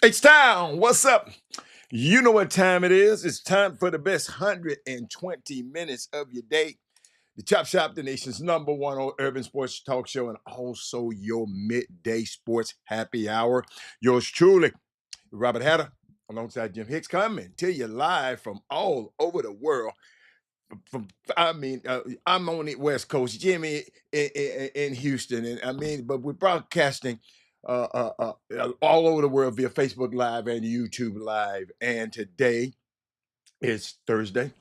H-Town, what's up? You know what time it is. It's time for the best 120 minutes of your day. The Chop Shop, the nation's #1 urban sports talk show, and also your midday sports happy hour. Yours truly, Robert Hatter, alongside Jim Hicks, coming to you live from all over the world. I'm on the West Coast, Jimmy in Houston, and but we're broadcasting all over the world via Facebook Live and YouTube Live. And today is Thursday,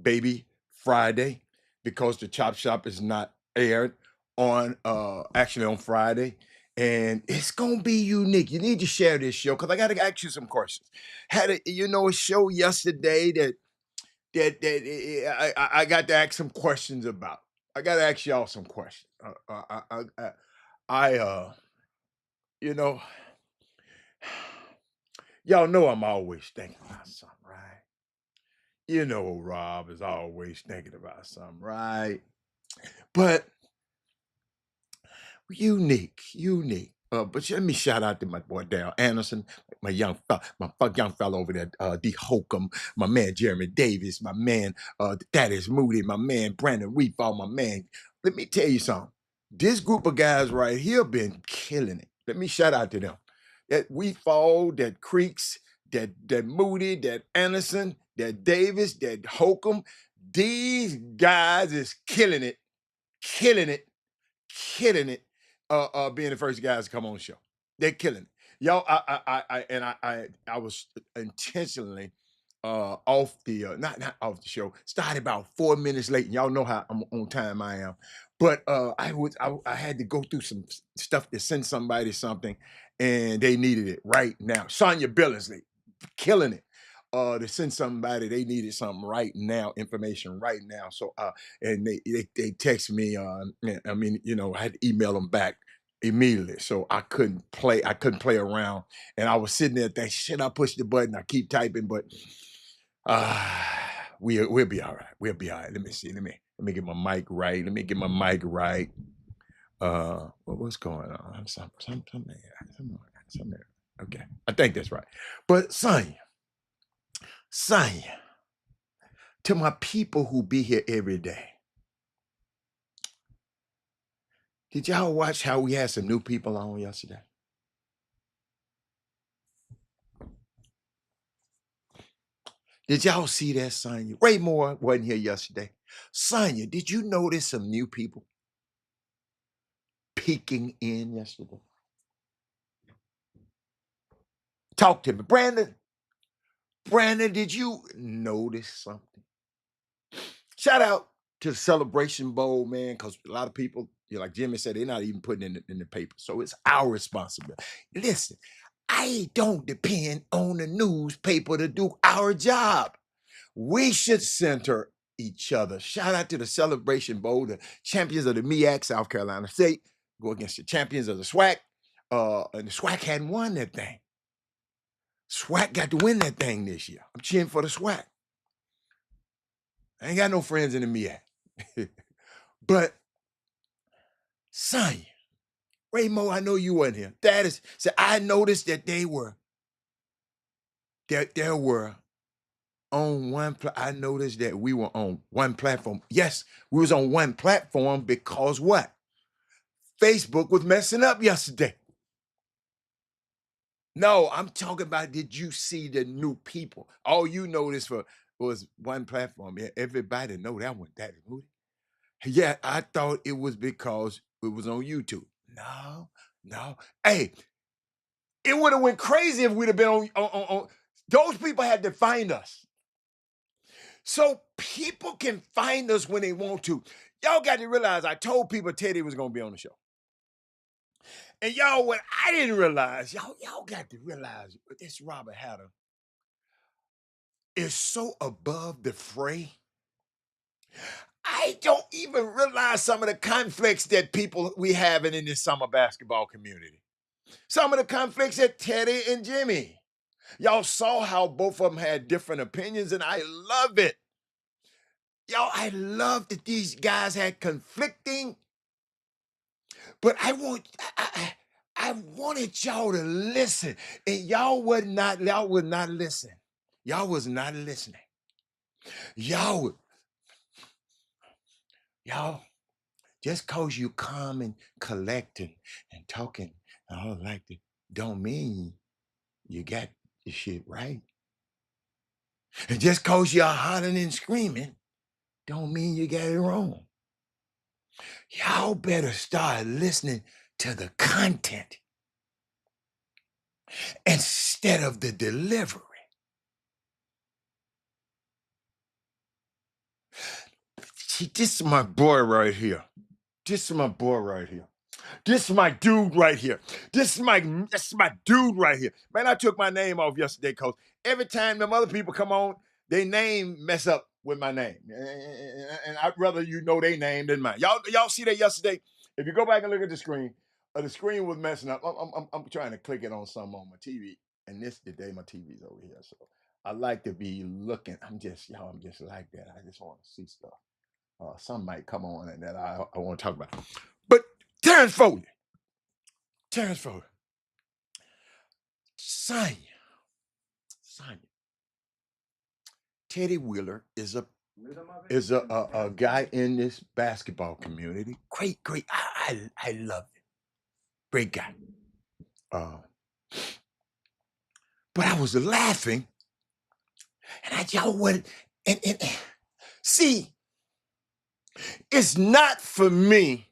baby Friday, because the Chop Shop is not aired on actually on Friday. And it's gonna be unique. You need to share this show because I got to ask you some questions. Had a show yesterday that I got to ask some questions about. I got to ask y'all some questions. I you know, y'all know I'm always thinking about something, right? You know, Rob is always thinking about something, right? But unique. But let me shout out to my boy Darryl Anderson, my young fellow over there, D Holcomb, my man Jeremy Davis, my man Thaddeus Moody, my man Brandon Weefall, my man. Let me tell you something. This group of guys right here been killing it. Let me shout out to them. That Weefall, that Creeks, that Moody, that Anderson, that Davis, that Holcomb. These guys is killing it, killing it, being the first guys to come on the show. They're killing it. Y'all, I was intentionally off the not off the show. Started about 4 minutes late. And y'all know how I'm on time I am. But I had to go through some stuff to send somebody something, and they needed it right now. Sonya Billingsley, killing it. To send somebody they needed something right now, information right now. So and they text me. I had to email them back immediately. So I couldn't play around, and I was sitting there thinking, shit, I pushed the button. I keep typing, but uh we'll be all right. We'll be all right. Let me see. Let me get my mic right. Let me get my mic right. What's going on? Something. Okay, I think that's right. But Sonya, to my people who be here every day, did y'all watch how we had some new people on yesterday? Did y'all see that, Sonya? Ray Moore wasn't here yesterday. Sonya, did you notice some new people peeking in yesterday? Talk to me. Brandon, did you notice something? Shout out to the Celebration Bowl, man, because a lot of people, like Jimmy said, they're not even putting it in the paper. So it's our responsibility. Listen, I don't depend on the newspaper to do our job. We should center each other. Shout out to the Celebration Bowl, the champions of the MEAC, South Carolina State, go against the champions of the SWAC. And the SWAC hadn't won that thing. SWAC got to win that thing this year. I'm cheering for the SWAC. I ain't got no friends in the MEAC. But, son, Raymo, I know you weren't here. That is, so I noticed that there were on one, I noticed that we were on one platform. Yes, we was on one platform because what? Facebook was messing up yesterday. No, I'm talking about, did you see the new people? All you noticed was one platform. Yeah, everybody know that one. That movie. Yeah, I thought it was because it was on YouTube. No. Hey, it would have went crazy if we'd have been on. Those people had to find us. So people can find us when they want to. Y'all got to realize I told people Teddy was going to be on the show. And y'all, what I didn't realize, y'all got to realize this Robert Hatter is so above the fray. I don't even realize some of the conflicts that people we having in this summer basketball community. Some of the conflicts that Teddy and Jimmy. Y'all saw how both of them had different opinions, and I love it. Y'all, I love that these guys had conflicting, but I wanted y'all to listen, and y'all was not listening. Y'all was not listening. Y'all, just cause you calm and collecting and talking all like that, don't mean you got the shit right. And just cause you're hollering and screaming, don't mean you got it wrong. Y'all better start listening to the content instead of the delivery. See, this is my boy right here. This is my boy right here. This is my dude right here. This is my dude right here. Man, I took my name off yesterday because every time them other people come on, their name mess up with my name. And I'd rather you know their name than mine. Y'all see that yesterday? If you go back and look at the screen was messing up. I'm trying to click it on something on my TV. And this today, my TV's over here. So I like to be looking. I'm just like that. I just want to see stuff. Some might come on and that I want to talk about. But Terrence Foley. Sonya. Teddy Wheeler is a guy in this basketball community. Great. I love it. Great guy. But I was laughing, and y'all went and see. It's not for me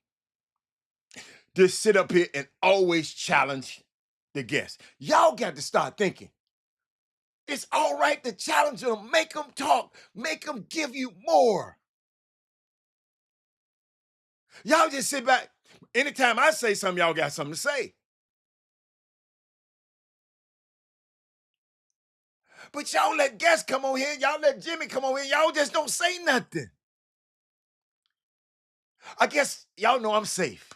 to sit up here and always challenge the guests. Y'all got to start thinking. It's all right to challenge them, make them talk, make them give you more. Y'all just sit back. Anytime I say something, y'all got something to say. But y'all let guests come on here, y'all let Jimmy come on here, y'all just don't say nothing. I guess y'all know I'm safe.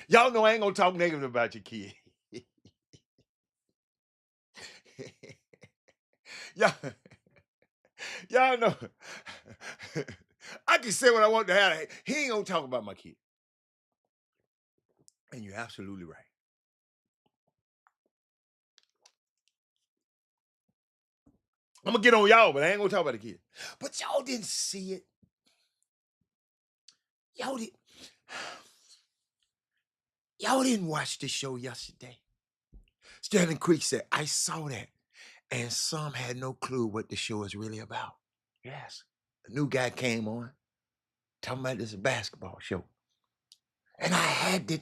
Y'all know I ain't gonna talk negative about your kid. y'all know. I can say what I want to have. He ain't gonna talk about my kid. And you're absolutely right. I'm gonna get on y'all, but I ain't gonna talk about the kid. But y'all didn't see it. Y'all didn't watch the show yesterday. Sterling Creek said, I saw that. And some had no clue what the show is really about. Yes. A new guy came on talking about this basketball show. And I had to,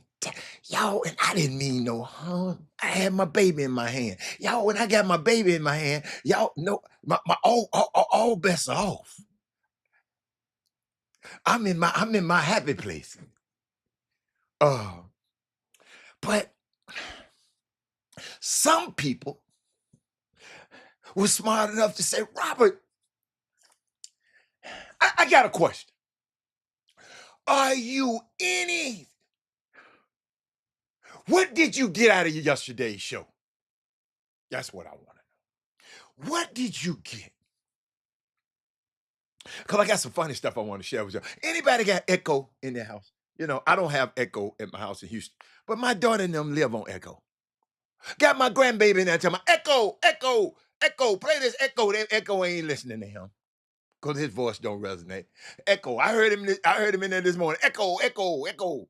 y'all, and I didn't mean no harm. I had my baby in my hand. Y'all, when I got my baby in my hand, y'all know my all bets are off. I'm in my happy place. But some people were smart enough to say, Robert, I got a question. Are you any? What did you get out of yesterday's show? That's what I want to know. What did you get? Because I got some funny stuff I want to share with you. Anybody got Echo in their house? You know, I don't have Echo at my house in Houston, but my daughter and them live on Echo. Got my grandbaby in there telling me, Echo, Echo, Echo, play this Echo. That Echo ain't listening to him because his voice don't resonate. Echo, I heard him. I heard him in there this morning. Echo, Echo, Echo,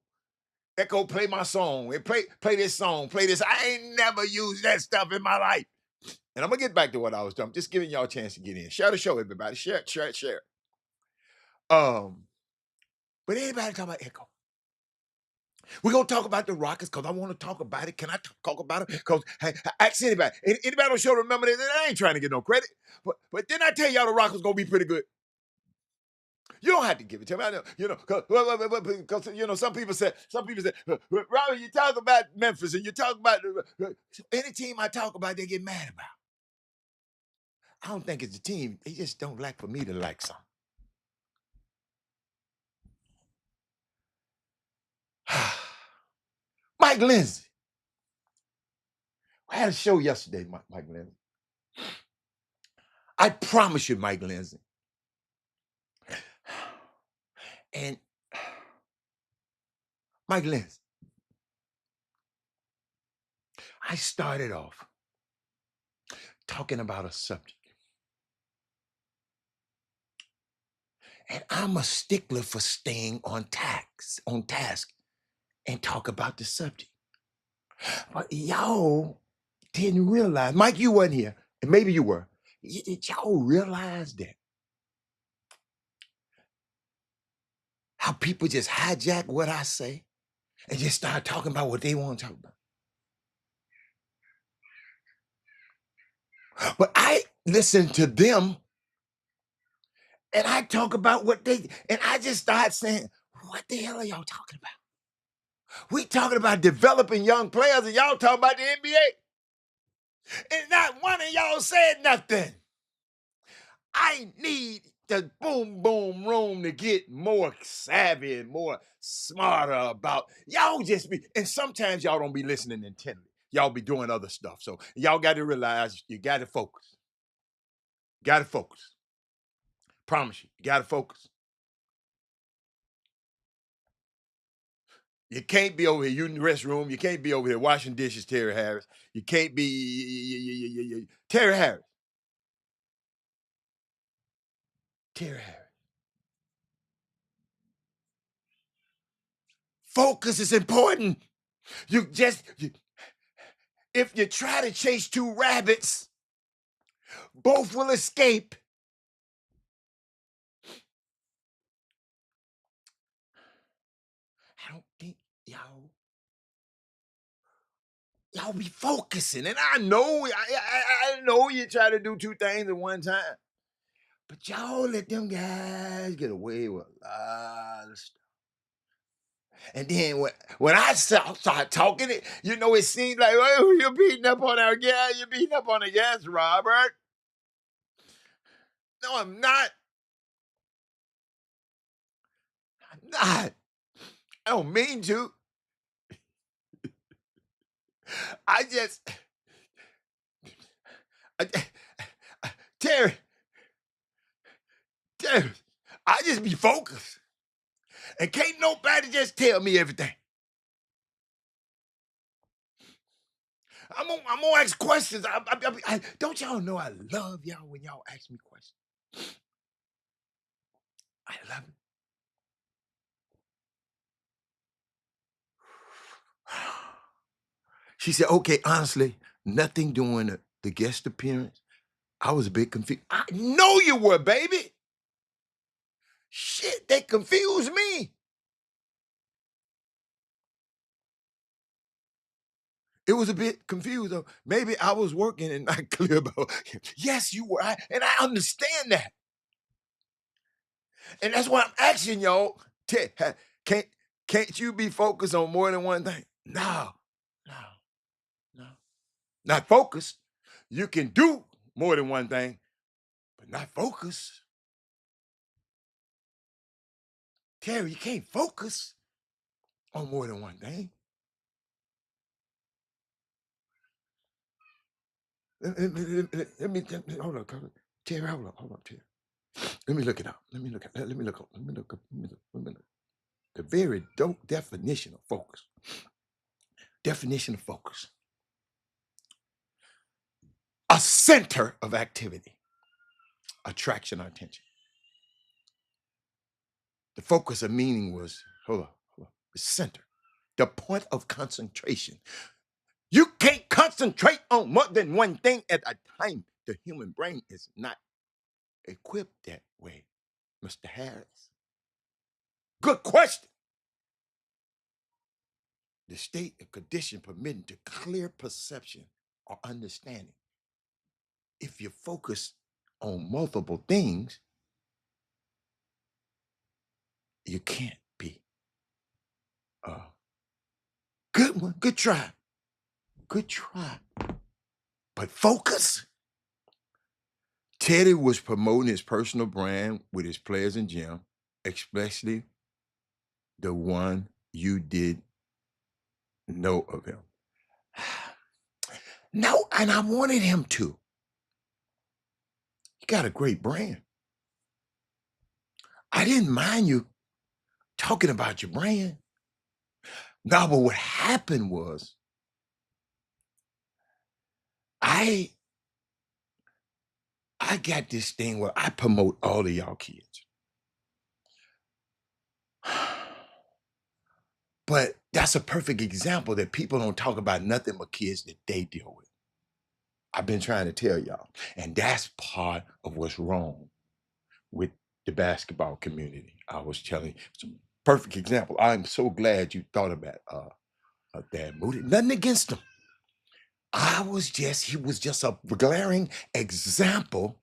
Echo, play my song. Play this song. Play this. I ain't never used that stuff in my life. And I'm gonna get back to what I was doing. Just giving y'all a chance to get in. Share the show, everybody. Share, share, share. Um, but anybody talk about Echo? We're gonna talk about the Rockets because I want to talk about it. Can I talk about it? Because hey, ask anybody. Anybody on the show remember that? I ain't trying to get no credit. But then I tell y'all the Rockets gonna be pretty good. You don't have to give it to me. I know, you know, because you know, some people said, Robert, you talk about Memphis and you talk about any team I talk about, they get mad about. I don't think it's the team. They just don't like for me to like some. Mike Lindsay. I had a show yesterday, Mike Lindsay. I promise you, Mike Lindsay. And Mike Lindsay, I started off talking about a subject. And I'm a stickler for staying on task, and talk about the subject. But y'all didn't realize, Mike, you wasn't here, and maybe you were. Did y'all realize that how people just hijack what I say and just start talking about what they want to talk about? But I listen to them and I talk about what they, and I just start saying, what the hell are y'all talking about? We talking about developing young players and y'all talking about the NBA. And not one of y'all said nothing. I need the boom boom room to get more savvy and more smarter about y'all just be, and sometimes y'all don't be listening intently. Y'all be doing other stuff. So y'all got to realize you got to focus. Got to focus. Promise you, you got to focus. You can't be over here. You in the restroom. You can't be over here washing dishes, Terry Harris. You can't be Terry Harris. Terry Harris. Focus is important. If you try to chase two rabbits, both will escape. I don't think y'all be focusing, and I know I know you try to do two things at one time, but y'all let them guys get away with a lot of stuff. And then when I start talking it, you know, it seems like, oh, you're beating up on our gas. You're beating up on the gas, Robert. No, I'm not. I'm not. I don't mean to. I just, I, Terry, Terry, I just be focused. And can't nobody just tell me everything. I'm gonna ask questions. Don't y'all know I love y'all when y'all ask me questions? I love it. She said, okay, honestly, nothing doing the guest appearance. I was a bit confused. I know you were, baby. Shit, they confused me. It was a bit confused. Though. Maybe I was working and not clear about. Yes, you were. And I understand that. And that's why I'm asking y'all. Can't can't you be focused on more than one thing? No, no, no. Not focused. You can do more than one thing, but not focus. Terry, you can't focus on more than one thing. Let me hold on, Terry, hold on, Terry. Let me look it up. Let me look up. Let me look up. Let me look. The very dope definition of focus. Definition of focus. A center of activity, attraction, or attention. The focus of meaning was, hold on, the center, the point of concentration. You can't concentrate on more than one thing at a time. The human brain is not equipped that way, Mr. Harris. Good question. The state of condition permitting to clear perception or understanding. If you focus on multiple things, you can't be. Good one. Good try. Good try. But focus. Teddy was promoting his personal brand with his players in gym, especially the one you did know of him. No, and I wanted him to. You got a great brand. I didn't mind you talking about your brand. No, but what happened was I got this thing where I promote all of y'all kids. But that's a perfect example that people don't talk about nothing but kids that they deal with. I've been trying to tell y'all. And that's part of what's wrong with the basketball community. I was telling you, it's a perfect example. I'm so glad you thought about that, Moody. Nothing against him. He was just a glaring example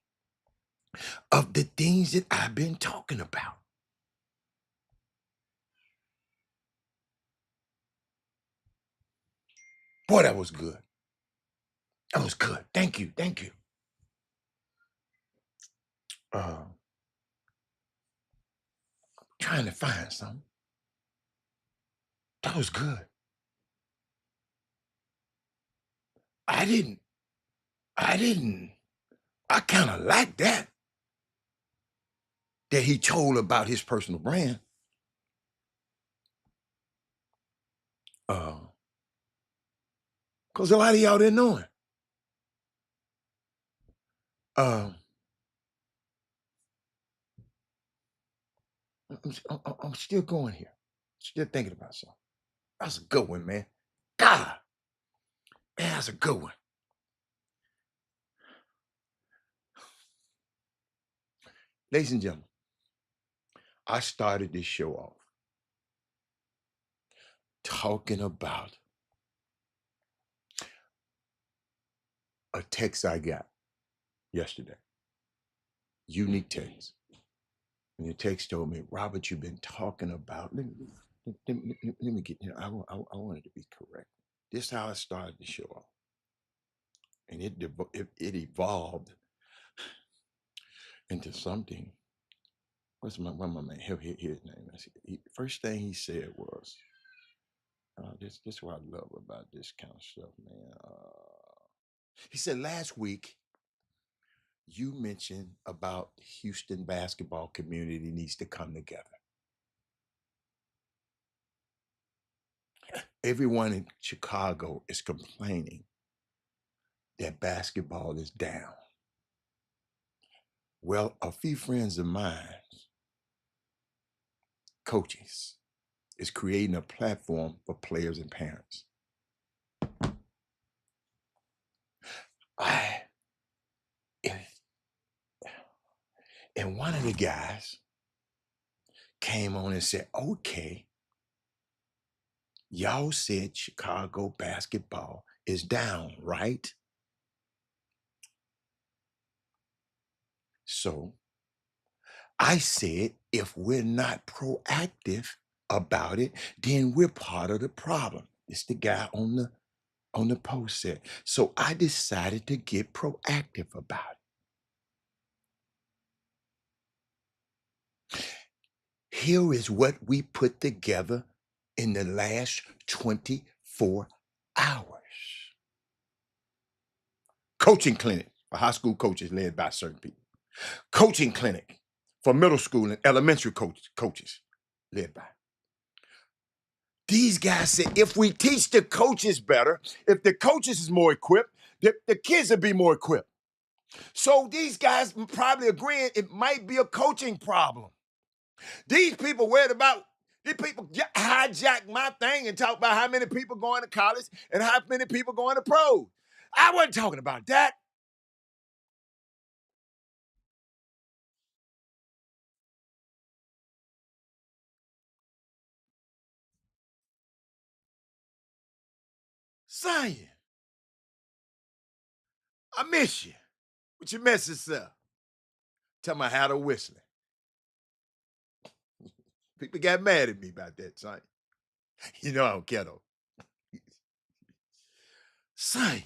of the things that I've been talking about. Boy, that was good. That was good. Thank you. Thank you. Trying to find something. That was good. I didn't, I didn't, I kind of like that he told about his personal brand. Because a lot of y'all didn't know it. I'm, I'm still going here. Still thinking about something. That's a good one, man. God, man, that's a good one. Ladies and gentlemen, I started this show off talking about a text I got yesterday. Unique text. And the text told me, Robert, you've been talking about, let me get here. I wanted to be correct. This is how I started the show off. And it evolved into something. What's my man? Here's his name. First thing he said was, this is what I love about this kind of stuff, man. He said, last week, you mentioned about Houston basketball community needs to come together. Everyone in Chicago is complaining that basketball is down. Well, a few friends of mine, coaches, is creating a platform for players and parents. And one of the guys came on and said, okay, y'all said Chicago basketball is down, right? So I said, if we're not proactive about it, then we're part of the problem. It's the guy on the post said. So I decided to get proactive about it. Here is what we put together in the last 24 hours. Coaching clinic for high school coaches led by certain people. Coaching clinic for middle school and elementary coaches led by. These guys said if we teach the coaches better, if the coaches is more equipped, the kids will be more equipped. So these guys probably agreeing it might be a coaching problem. These people worried about, these people hijack my thing and talk about how many people going to college and how many people going to pros. I wasn't talking about that. Son, I miss you. What you mess yourself? Tell me how to whistling. People got mad at me about that, son. You know I don't care though. Son,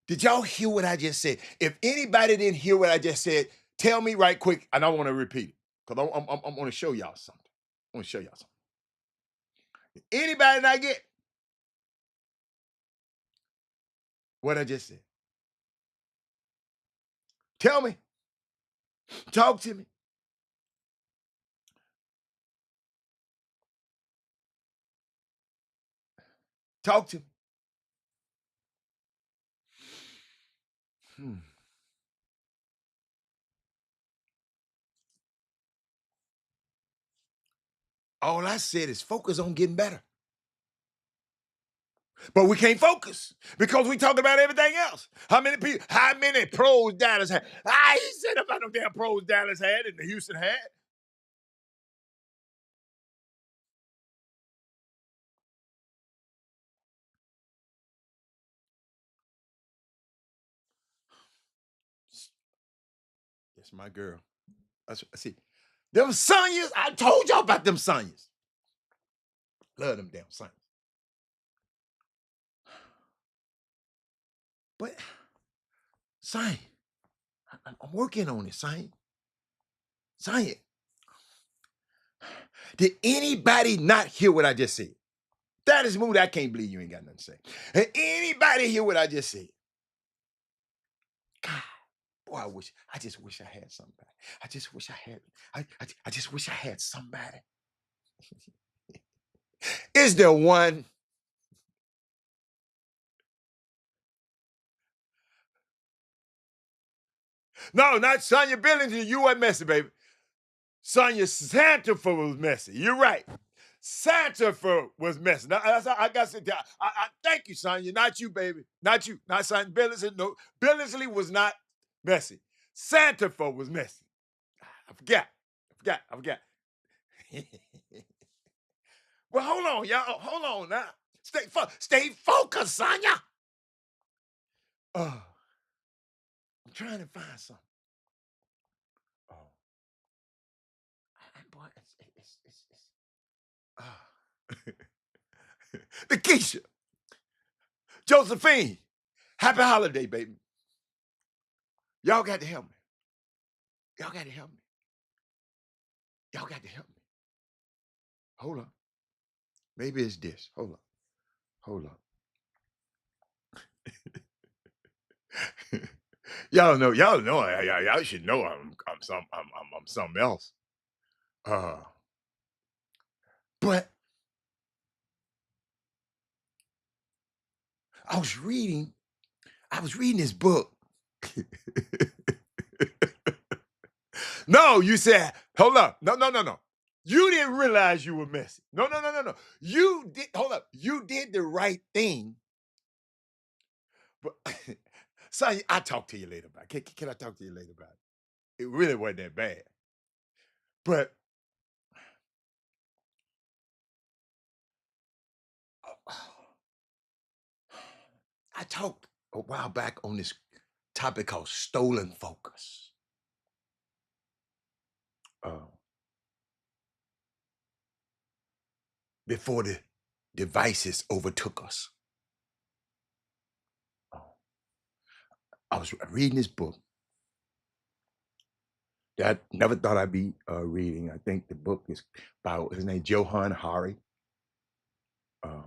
did y'all hear what I just said? If anybody didn't hear what I just said, tell me right quick, and I want to repeat it because I'm going to show y'all something. I want to show y'all something. Anybody not get what I just said? Tell me. Talk to me. Talk to me. Hmm. All I said is focus on getting better. But we can't focus because we talk about everything else. How many pros Dallas had? He said about them damn pros Dallas had and the Houston had. That's my girl. See. Them Sonyas, I told y'all about them Sonyas. Love them damn Sonyas. But, Son, I'm working on it, Son. Son, did anybody not hear what I just said? That is mood. I can't believe you ain't got nothing to say. Did anybody hear what I just said? God, boy, I just wish I had somebody. I just wish I had, I just wish I had somebody. Is there one? No, not Sonya Billington. You weren't messy, baby. Sonya Santafor was messy. You're right. Santafor was messy. Now, I got to say, I thank you, Sonya. Not you, baby. Not you. Not Sonya Billington. No, Billingsley was not messy. Santafor was messy. I forgot. I forgot. Well, hold on, y'all. Hold on now. Stay focused, Sonya. I'm trying to find something. Oh, boy, the Keisha, Josephine, happy holiday, baby. Y'all got to help me. Y'all got to help me. Y'all got to help me. Hold on. Maybe it's this. Hold on. Hold on. Y'all know. Y'all should know. I'm something else. But I was reading this book. No, you said, hold up. No. You didn't realize you were messy. No. You did, hold up. You did the right thing. But, son, I'll talk to you later about it. Can I talk to you later about it? It really wasn't that bad. But, I talked a while back on this topic called stolen focus. Uh, before the devices overtook us. I was reading this book, that never thought I'd be reading. I think the book is by his name, Johann Hari. Uh,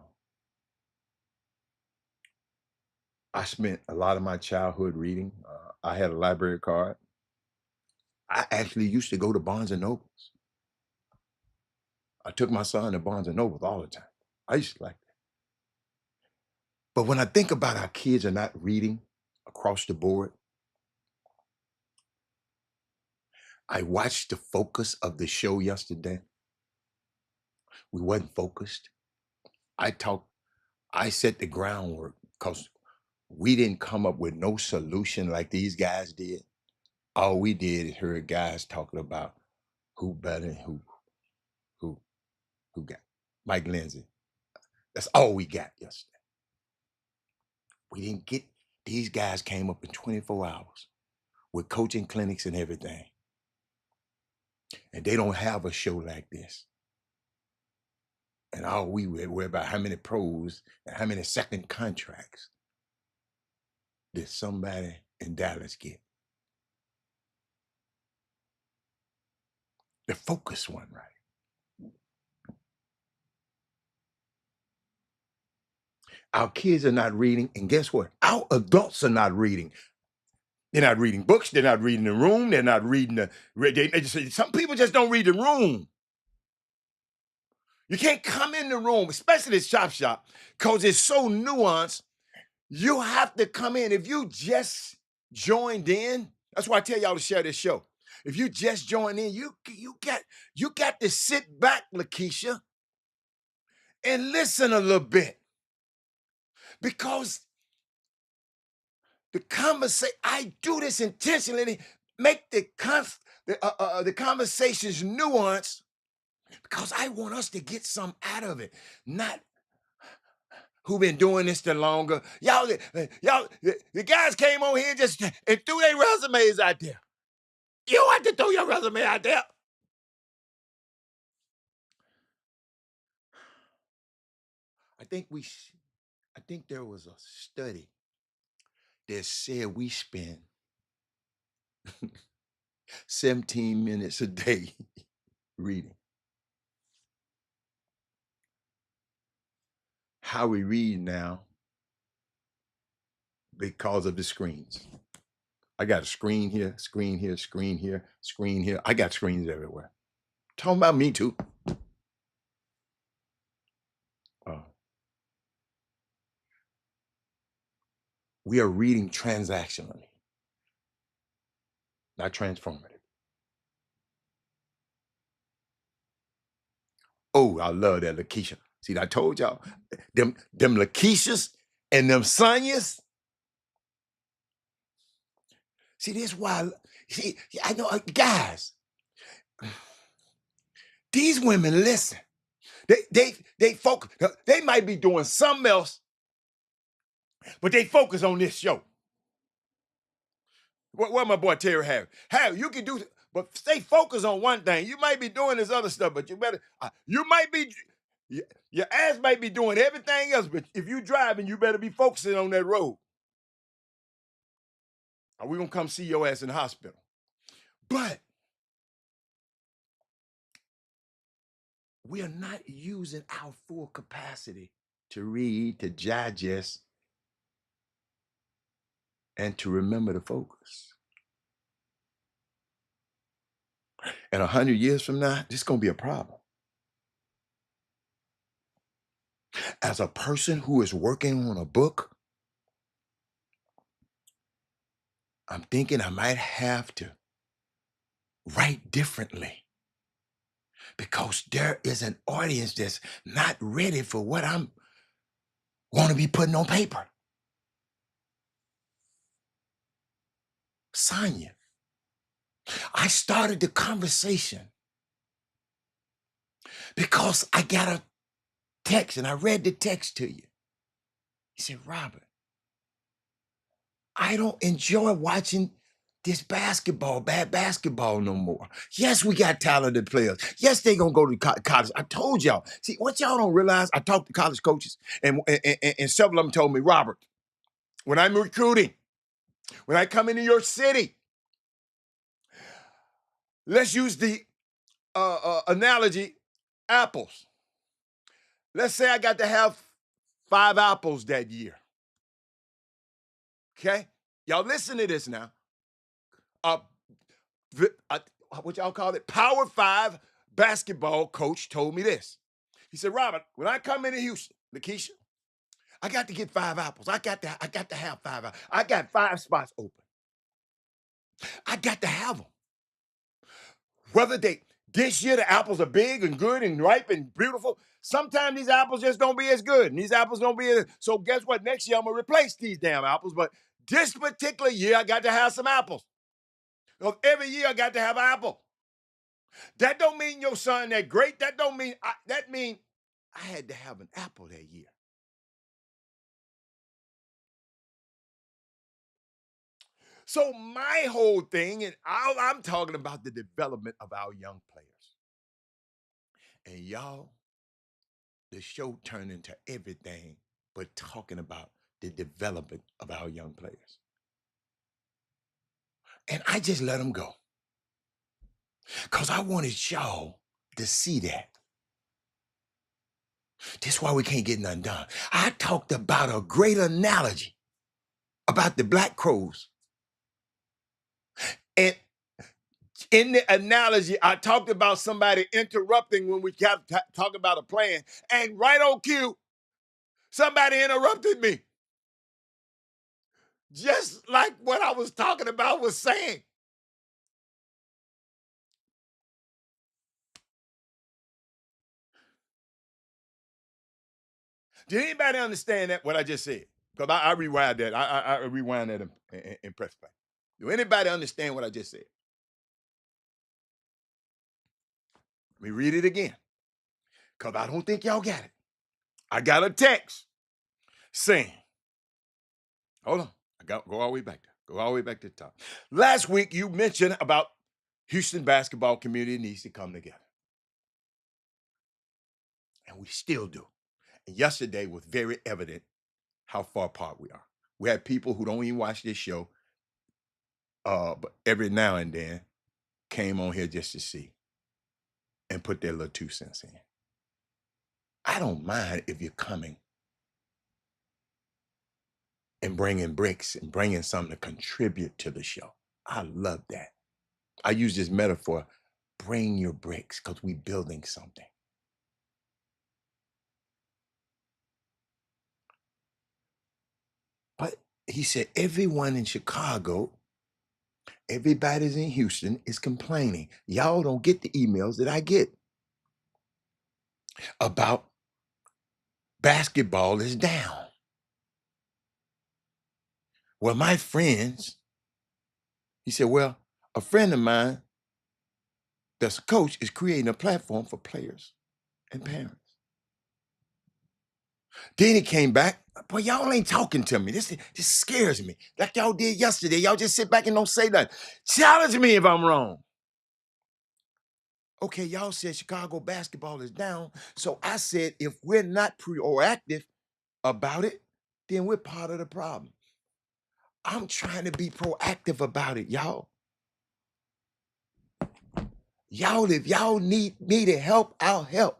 I spent a lot of my childhood reading. I had a library card. I actually used to go to Barnes and Nobles. I took my son to Barnes and Nobles all the time. I used to like that. But when I think about our kids are not reading across the board, I watched the focus of the show yesterday. We wasn't focused. I talked, I set the groundwork because we didn't come up with no solution like these guys did. All we did is heard guys talking about who better and who, who got Mike Lindsay. That's all we got yesterday. We didn't get, these guys came up in 24 hours with coaching clinics and everything. And they don't have a show like this. And all we were about how many pros and how many second contracts did somebody in Dallas get. The focus one, right? Our kids are not reading, and guess what? Our adults are not reading. They're not reading books. They're not reading the room. They're not reading the. They just, some people just don't read the room. You can't come in the room, especially this Chop Shop, because it's so nuanced. You have to come in. If you just joined in, that's why I tell y'all to share this show. If you just joined in, you got to sit back, Lakeisha, and listen a little bit. Because the conversation, I do this intentionally, make the conversations nuanced, because I want us to get some out of it, not who been doing this the longer. Y'all, the guys came on here just and threw their resumes out there. You have to throw your resume out there. I think there was a study that said we spend 17 minutes a day reading. How we read now because of the screens. I got a screen here, screen here, screen here, screen here. I got screens everywhere. Talking about me too. We are reading transactionally, not transformative. Oh, I love that Lakeisha. See, I told y'all, them Lakeishas and them Sonyas. See, this why. See, I know, guys. These women listen. They focus. They might be doing something else, but they focus on this show. What my boy Terry have? Have you can do, but stay focused on one thing. You might be doing this other stuff, but you better. You might be. Your ass might be doing everything else, but if you driving, you better be focusing on that road. Or we gonna come see your ass in the hospital. But we are not using our full capacity to read, to digest, and to remember the focus. And 100 years from now, this is gonna be a problem. As a person who is working on a book, I'm thinking I might have to write differently, because there is an audience that's not ready for what I'm want to be putting on paper. Sonya, I started the conversation because I got a text and I read the text to you. He said, Robert, I don't enjoy watching this bad basketball no more. Yes, we got talented players. Yes, they gonna go to college. I told y'all. See, what y'all don't realize, I talked to college coaches, and several of them told me, Robert, when I'm recruiting, when I come into your city, Let's use the analogy apples. Let's say I got to have 5 apples that year. Okay? Y'all listen to this now. Uh, uh, what y'all call it? Power 5 basketball coach told me this. He said, Robert, when I come into Houston, Lakeisha, I got to get 5 apples. I got to have 5 apples. I got 5 spots open. I got to have them. Whether this year the apples are big and good and ripe and beautiful, sometimes these apples just don't be as good. And these apples don't be as, so guess what? Next year I'm gonna replace these damn apples. But this particular year, I got to have some apples. So every year I got to have an apple. That don't mean your son that great. That don't mean that mean I had to have an apple that year. So my whole thing, and I'm talking about the development of our young players. And y'all, the show turned into everything but talking about the development of our young players. And I just let them go. Because I wanted y'all to see that. This is why we can't get nothing done. I talked about a great analogy about the black crows. And in the analogy, I talked about somebody interrupting when we got talk about a plan. And right on cue, somebody interrupted me. Just like what I was talking about was saying. Did anybody understand that, what I just said? Because I rewind that. I rewind that and press play. Do anybody understand what I just said? Let me read it again. Because I don't think y'all got it. I got a text saying, hold on. Go all the way back there. Go all the way back to the top. Last week, you mentioned about Houston basketball community needs to come together. And we still do. And yesterday was very evident how far apart we are. We had people who don't even watch this show, but every now and then came on here just to see and put their little 2 cents in. I don't mind if you're coming and bringing bricks and bringing something to contribute to the show. I love that. I use this metaphor, bring your bricks because we're building something. But he said, everyone in Chicago, everybody's in Houston is complaining. Y'all don't get the emails that I get about basketball is down. Well, my friends, he said, well, a friend of mine that's a coach is creating a platform for players and parents. Then he came back. Boy, y'all ain't talking to me. This scares me. Like y'all did yesterday. Y'all just sit back and don't say nothing. Challenge me if I'm wrong. Okay, y'all said Chicago basketball is down. So I said, if we're not proactive about it, then we're part of the problem. I'm trying to be proactive about it, y'all. Y'all, if y'all need me to help, I'll help.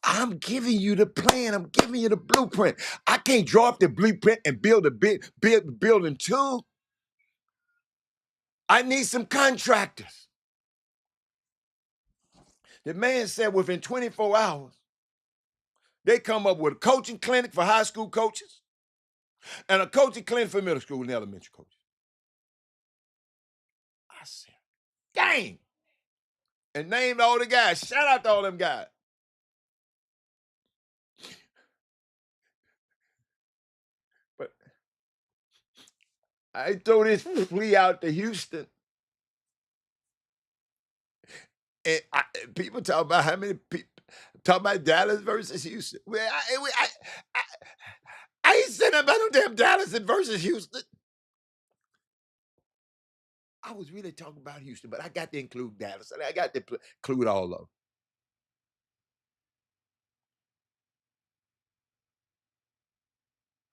I'm giving you the plan. I'm giving you the blueprint. I can't draw up the blueprint and build a building too. I need some contractors. The man said within 24 hours, they come up with a coaching clinic for high school coaches and a coaching clinic for middle school and elementary coaches. I said, dang. And named all the guys. Shout out to all them guys. But I throw this flea out to Houston. And people talk about how many people talk about Dallas versus Houston. Well, I ain't saying about no damn Dallas versus Houston. I was really talking about Houston, but I got to include Dallas. I got to include all of them.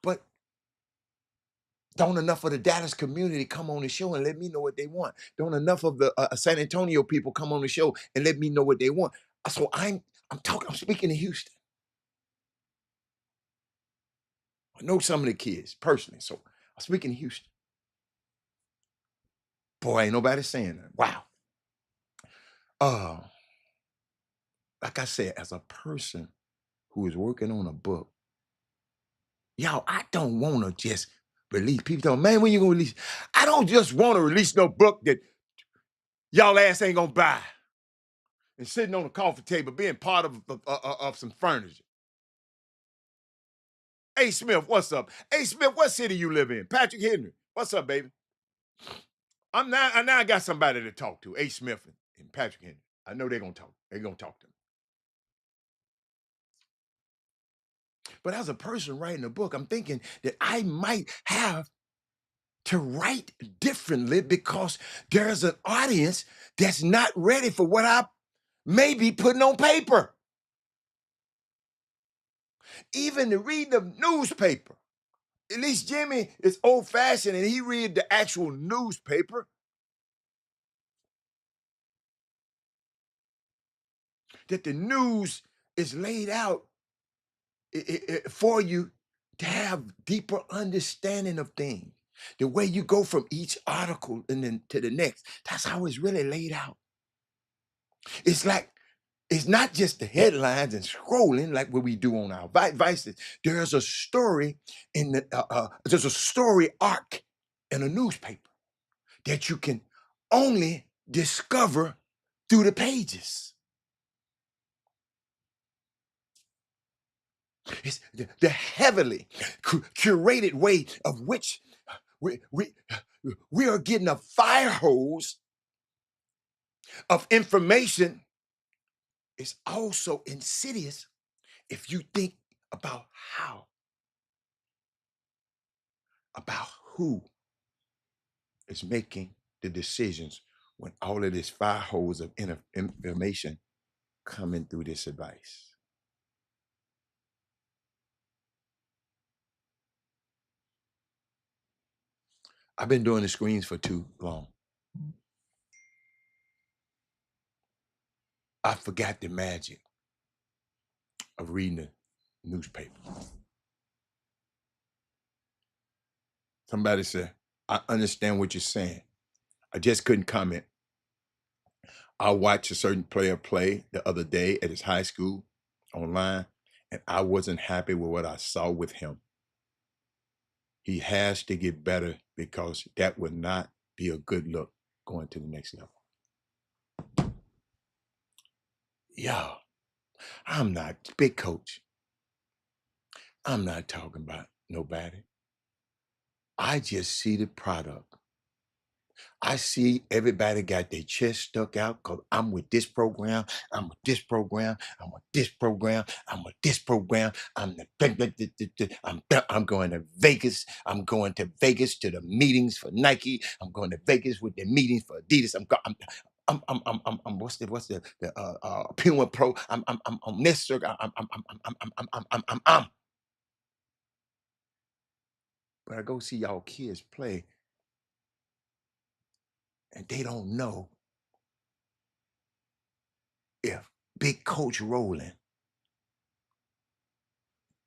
But Don't enough of the Dallas community come on the show and let me know what they want. Don't enough of the San Antonio people come on the show and let me know what they want. So I'm talking. I'm speaking to Houston. I know some of the kids personally, so I'm speaking to Houston. Boy, ain't nobody saying that. Wow. Uh, like I said, as a person who is working on a book, y'all, I don't want to just release. People tell me, man, when you gonna release? I don't just want to release no book that y'all ass ain't gonna buy and sitting on the coffee table being part of some furniture. Hey Smith, what's up? Hey Smith, what city you live in? Patrick Henry, what's up, baby? I got somebody to talk to. A. Smith and Patrick Henry. I know they're gonna talk. They're gonna talk to me. But as a person writing a book, I'm thinking that I might have to write differently because there's an audience that's not ready for what I may be putting on paper. Even to read the newspaper. At least Jimmy is old-fashioned and he read the actual newspaper. That the news is laid out for you to have deeper understanding of things. The way you go from each article and then to the next, that's how it's really laid out. It's like, it's not just the headlines and scrolling like what we do on our vices. There's a story there's a story arc in a newspaper that you can only discover through the pages. It's the heavily curated way of which we are getting a fire hose of information is also insidious if you think about how, about who is making the decisions when all of this fire hose of information coming through this advice. I've been doing the screens for too long. I forgot the magic of reading the newspaper. Somebody said, I understand what you're saying. I just couldn't comment. I watched a certain player play the other day at his high school online, and I wasn't happy with what I saw with him. He has to get better because that would not be a good look going to the next level. Yeah, I'm not big coach. I'm not talking about nobody. I just see the product. I see everybody got their chest stuck out because I'm with this program, I'm with this program, I'm with this program, I'm with this program, I'm going to Vegas, I'm going to Vegas to the meetings for Nike, I'm going to Vegas with the meetings for Adidas, I'm what's the Puma Pro, I'm on this circuit, I'm. But I go see y'all kids play and they don't know if big coach rolling,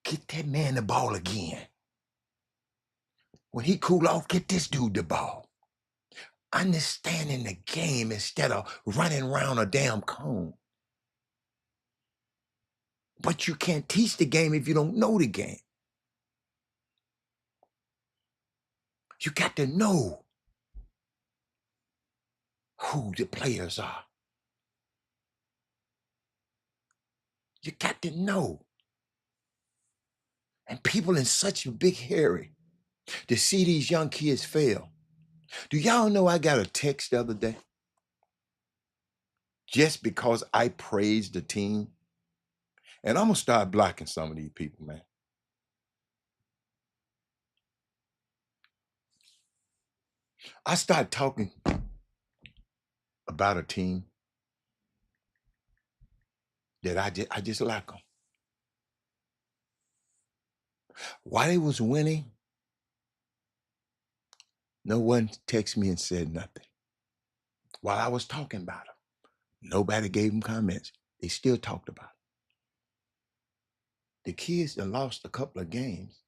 get that man the ball again. When he cool off, get this dude the ball. Understanding the game instead of running around a damn cone. But you can't teach the game if you don't know the game. You got to know who the players are. You got to know. And people in such a big hurry to see these young kids fail. Do y'all know I got a text the other day? Just because I praised the team. And I'm going to start blocking some of these people, man. I start talking about a team that I just like them. While they was winning, No one texted me and said nothing. While I was talking about them, nobody gave them comments. They still talked about it. The kids that lost a couple of games,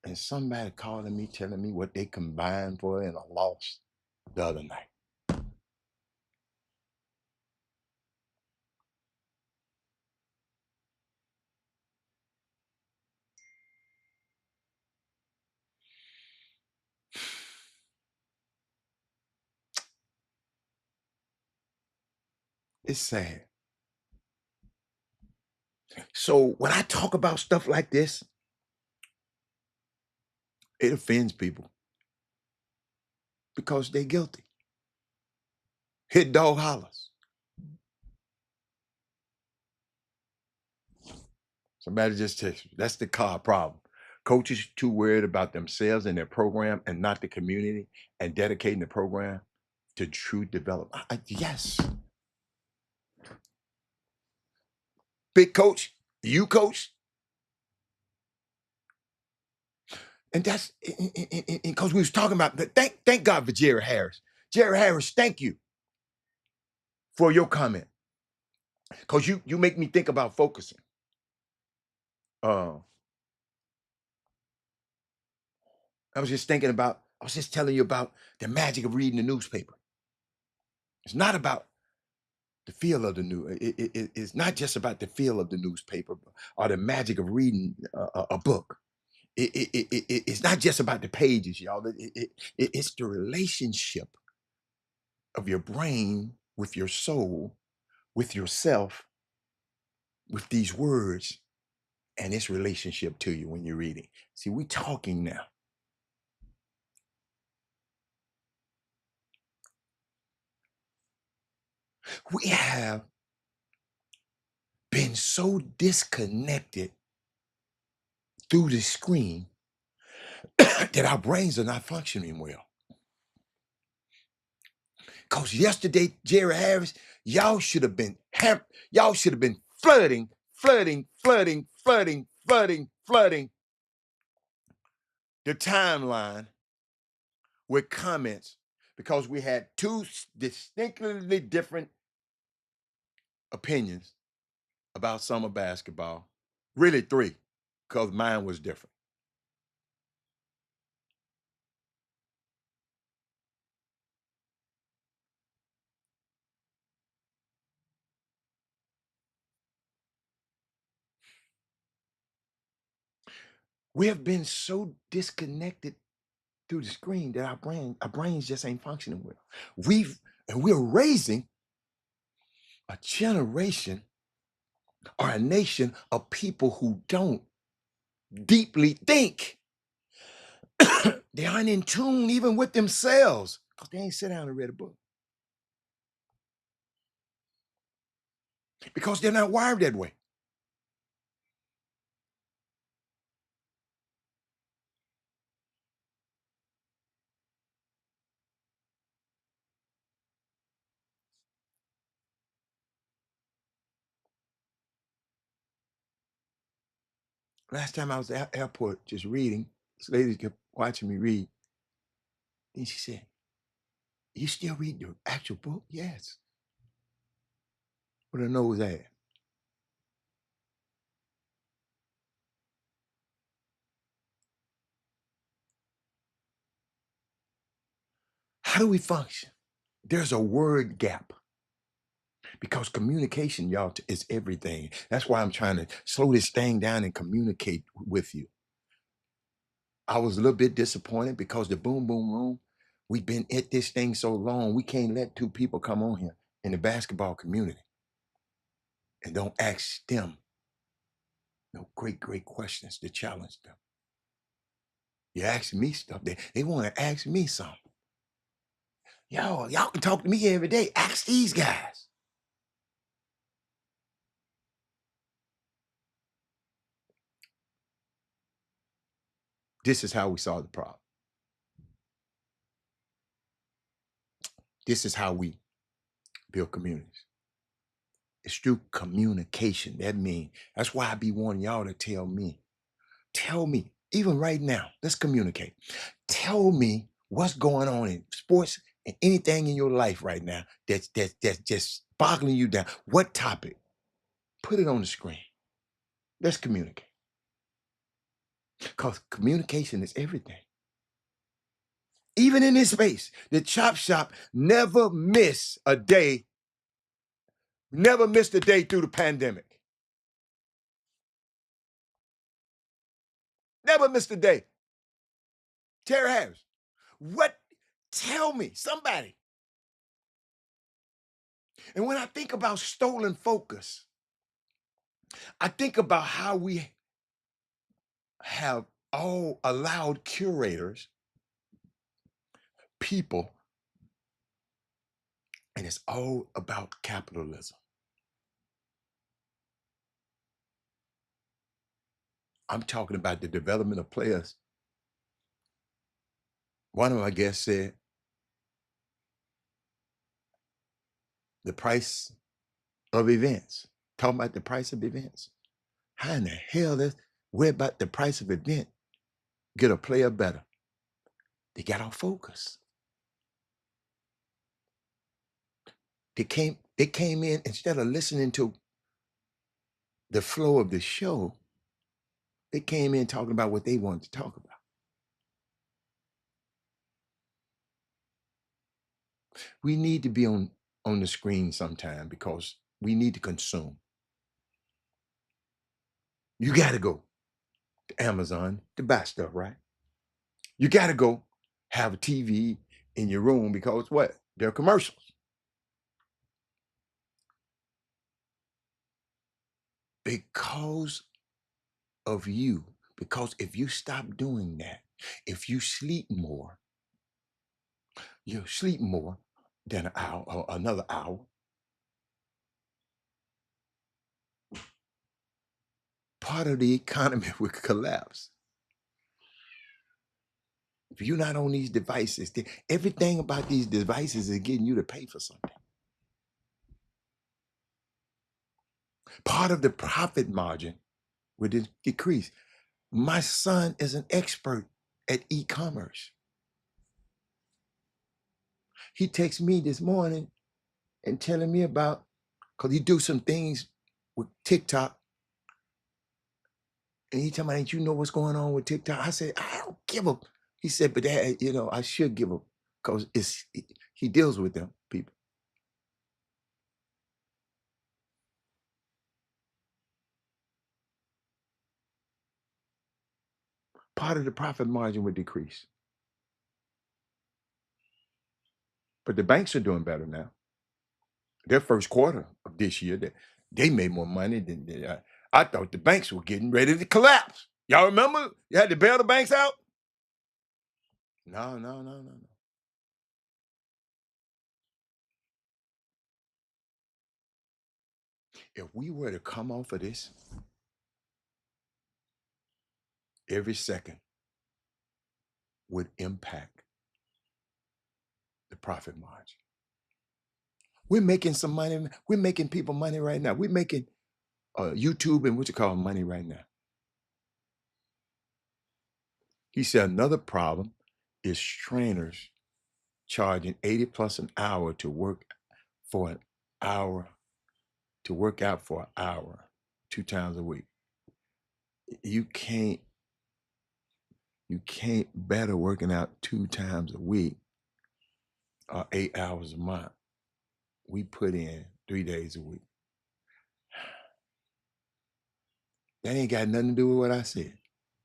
and somebody calling me, telling me what they combined for in a loss the other night. It's sad. So when I talk about stuff like this, it offends people because they're guilty. Hit dog hollers. Somebody just texted me. That's the car problem. Coaches too worried about themselves and their program and not the community and dedicating the program to true development. Yes. Big coach, you coach. And that's because we was talking about thank God for Jerry Harris. Jerry Harris, thank you for your comment. Because you make me think about focusing. Uh, I was just thinking about, I was just telling you about the magic of reading the newspaper. It's not about the feel of the news. It's not just about the feel of the newspaper or the magic of reading a book. It's not just about the pages, y'all. It's the relationship of your brain with your soul, with yourself, with these words, and its relationship to you when you're reading. See, we're talking now. We have been so disconnected through the screen that our brains are not functioning well. Because yesterday, Jerry Harris, y'all should have been y'all should have been flooding the timeline with comments because we had two distinctly different opinions about summer basketball. Really three, because mine was different. We have been so disconnected through the screen that our brains just ain't functioning well. We're raising a generation or a nation of people who don't deeply think. They aren't in tune even with themselves because they ain't sit down and read a book. Because they're not wired that way. Last time I was at the airport just reading, this lady kept watching me read. Then she said, "You still read the actual book?" Yes. With her nose at. How do we function? There's a word gap because communication, y'all, is everything. That's why I'm trying to slow this thing down and communicate with you. I was a little bit disappointed because the boom boom room, we've been at this thing so long, we can't let two people come on here in the basketball community and don't ask them no great questions to challenge them. You ask me stuff, they want to ask me something. Y'all can talk to me every day. Ask these guys. This is how we solve the problem. This is how we build communities. It's through communication. That means that's why I be wanting y'all to tell me, even right now, let's communicate. Tell me what's going on in sports and anything in your life right now that's just boggling you down. What topic? Put it on the screen. Let's communicate. Because communication is everything. Even in this space, the Chop Shop never missed a day, never missed a day through the pandemic. Never missed a day. Terry Harris, what? Tell me, somebody. And when I think about stolen focus, I think about how we have all allowed curators, people, and it's all about capitalism. I'm talking about the development of players. One of my guests said the price of events, talking about the price of events. How in the hell is we're about the price of event get a player better? They got off focus. They came in instead of listening to the flow of the show, they came in talking about what they wanted to talk about. We need to be on the screen sometime because we need to consume. You got to go to Amazon to buy stuff, right? You got to go have a TV in your room because what? They're commercials. Because of you. Because if you stop doing that, if you sleep more, you sleep more than an hour or another hour, part of the economy will collapse. If you're not on these devices, everything about these devices is getting you to pay for something. Part of the profit margin would decrease. My son is an expert at e-commerce. He texted me this morning and telling me about, because he do some things with TikTok. And he telling me, "Ain't you know what's going on with TikTok?" I said, "I don't give a." He said, "But Dad, I should give a, because he deals with them people." Part of the profit margin would decrease. But the banks are doing better now. Their first quarter of this year, they made more money than I thought the banks were getting ready to collapse. Y'all remember? You had to bail the banks out? No, no, no, no, no. If we were to come off of this every second would impact the profit margin. We're making some money. We're making people money right now. We're making YouTube and what you call money right now. He said another problem is trainers charging 80 plus an hour to work for an hour, to work out for an hour, 2 times a week. You can't better working out 2 times a week or 8 hours a month. We put in 3 days a week. That ain't got nothing to do with what I said,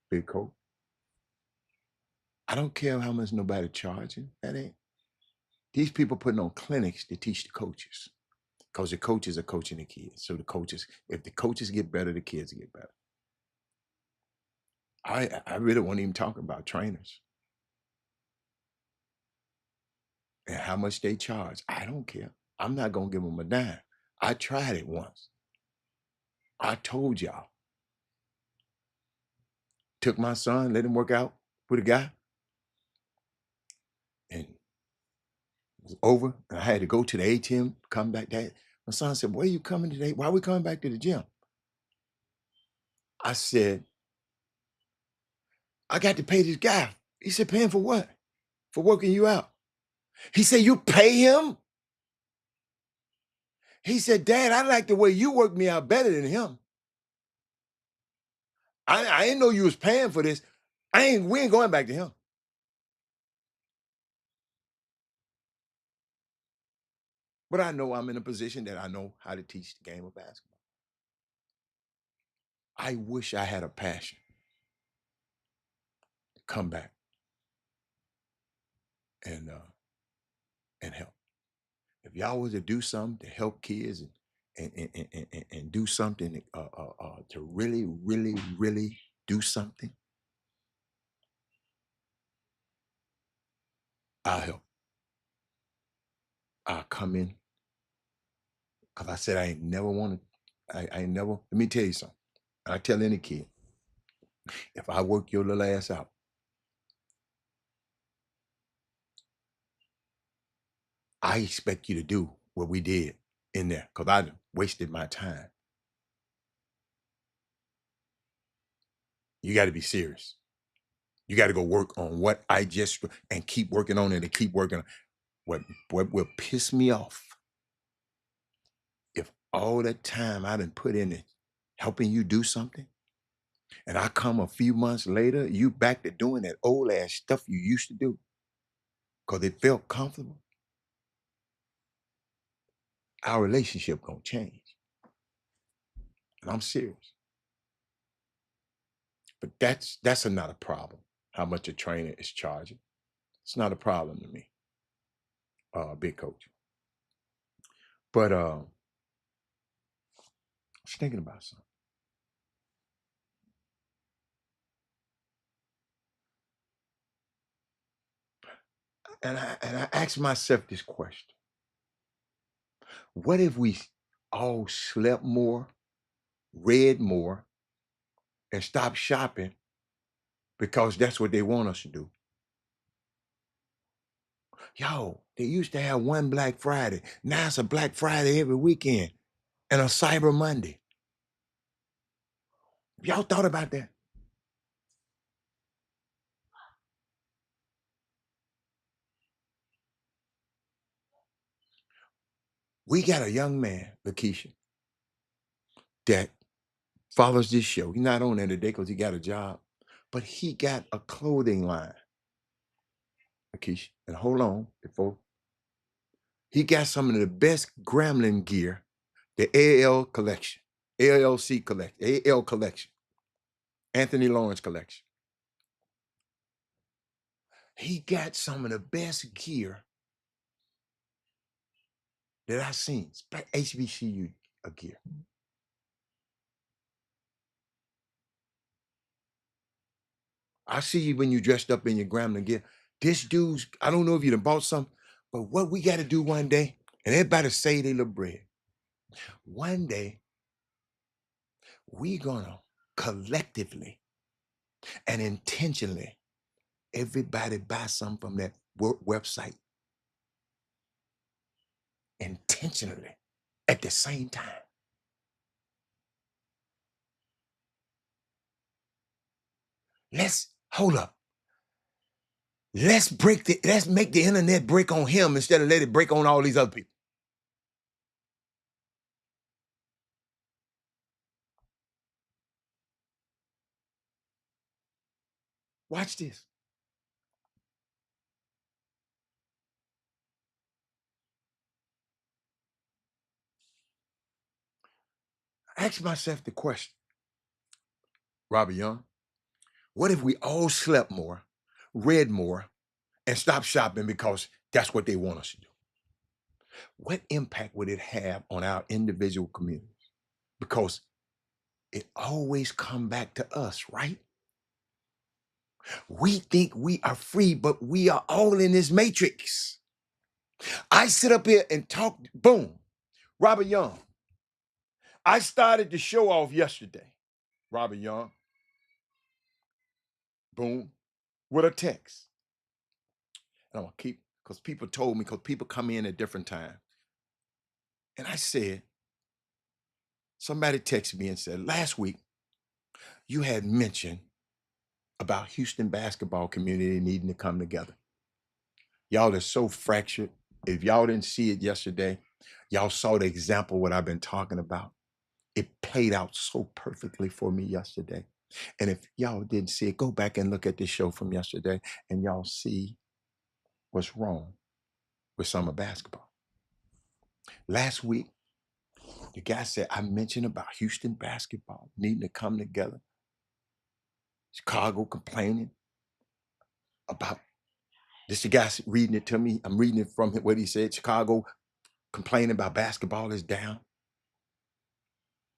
big coach. I don't care how much nobody charging. That ain't. These people putting on clinics to teach the coaches because the coaches are coaching the kids. So if the coaches get better, the kids get better. I really won't even talk about trainers and how much they charge. I don't care. I'm not gonna give them a dime. I tried it once. I told y'all. Took my son, let him work out with a guy, and it was over. And I had to go to the ATM, come back. My son said, "Where are you coming today? Why are we coming back to the gym?" I said, "I got to pay this guy." He said, "Paying for what?" for working you out. He said, you pay him? He said, Dad, I like the way you work me out better than him. I didn't know you was paying for this. We ain't going back to him. But I know I'm in a position that I know how to teach the game of basketball. I wish I had a passion to come back and help. If y'all was to do something to help kids and do something to really, really, really do something, I'll help. I'll come in. Because I said I ain't never wanted, I ain't never, let me tell you something. I tell any kid, if I work your little ass out, I expect you to do what we did in there because I wasted my time. You got to be serious. You got to go work on what I just and keep working on it and keep working on. What will piss me off if all that time I done put in it helping you do something and I come a few months later, you back to doing that old ass stuff you used to do because it felt comfortable. Our relationship gonna change. And I'm serious. But that's another problem. How much a trainer is charging. It's not a problem to me, big coach. But I was thinking about something. And I asked myself this question. What if we all slept more, read more, and stopped shopping because that's what they want us to do? Yo, they used to have one Black Friday. Now it's a Black Friday every weekend and a Cyber Monday. Y'all thought about that? We got a young man, Lakeisha, that follows this show. He's not on there today because he got a job, but he got a clothing line, Lakeisha. And hold on, before he got some of the best Gremlin gear, the AL collection, ALC collection, AL collection, Anthony Lawrence collection. He got some of the best gear that I've seen. HBCU gear. I see you when you dressed up in your Gremlin gear. This dude's, I don't know if you done bought some, but what we got to do one day, and everybody say they little bread. One day, we gonna collectively and intentionally, everybody buy some from that website intentionally at the same time. Let's hold up. Let's make the internet break on him instead of let it break on all these other people. Watch this. I ask myself the question, Robert Young, what if we all slept more, read more, and stopped shopping because that's what they want us to do? What impact would it have on our individual communities? Because it always come back to us, right? We think we are free, but we are all in this matrix. I sit up here and talk, boom, Robert Young. I started the show off yesterday, Robert Young, boom, with a text. And I'm gonna keep, because people told me, because people come in at different times. And I said, somebody texted me and said, last week you had mentioned about Houston basketball community needing to come together. Y'all are so fractured. If y'all didn't see it yesterday, y'all saw the example of what I've been talking about. It played out so perfectly for me yesterday. And if y'all didn't see it, go back and look at the show from yesterday and y'all see what's wrong with summer basketball. Last week, the guy said, I mentioned about Houston basketball needing to come together. Chicago complaining about this. The guy's reading it to me. I'm reading it from what he said. Chicago complaining about basketball is down.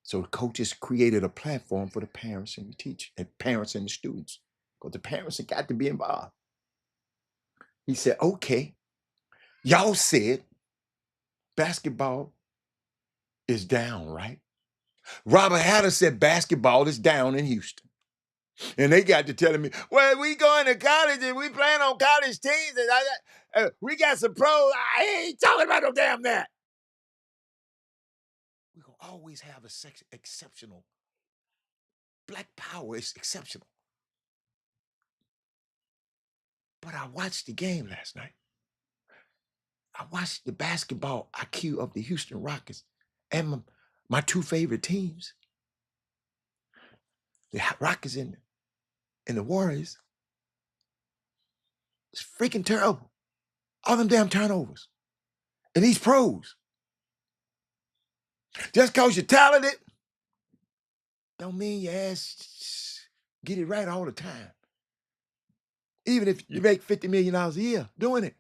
So the coaches created a platform for the parents and the teachers and parents and the students. Because the parents have got to be involved. He said, okay, y'all said basketball is down, right? Robert Hatter said basketball is down in Houston. And they got to telling me, well, we going to college and we playing on college teams and we got some pros. I ain't talking about no damn that. We're going to always have a exceptional. Black power is exceptional. But I watched the game last night. I watched the basketball IQ of the Houston Rockets and my two favorite teams, the Rockets and the Warriors. It's freaking terrible. All them damn turnovers. And these pros. Just because you're talented, don't mean your ass get it right all the time. Even if you make $50 million a year doing it.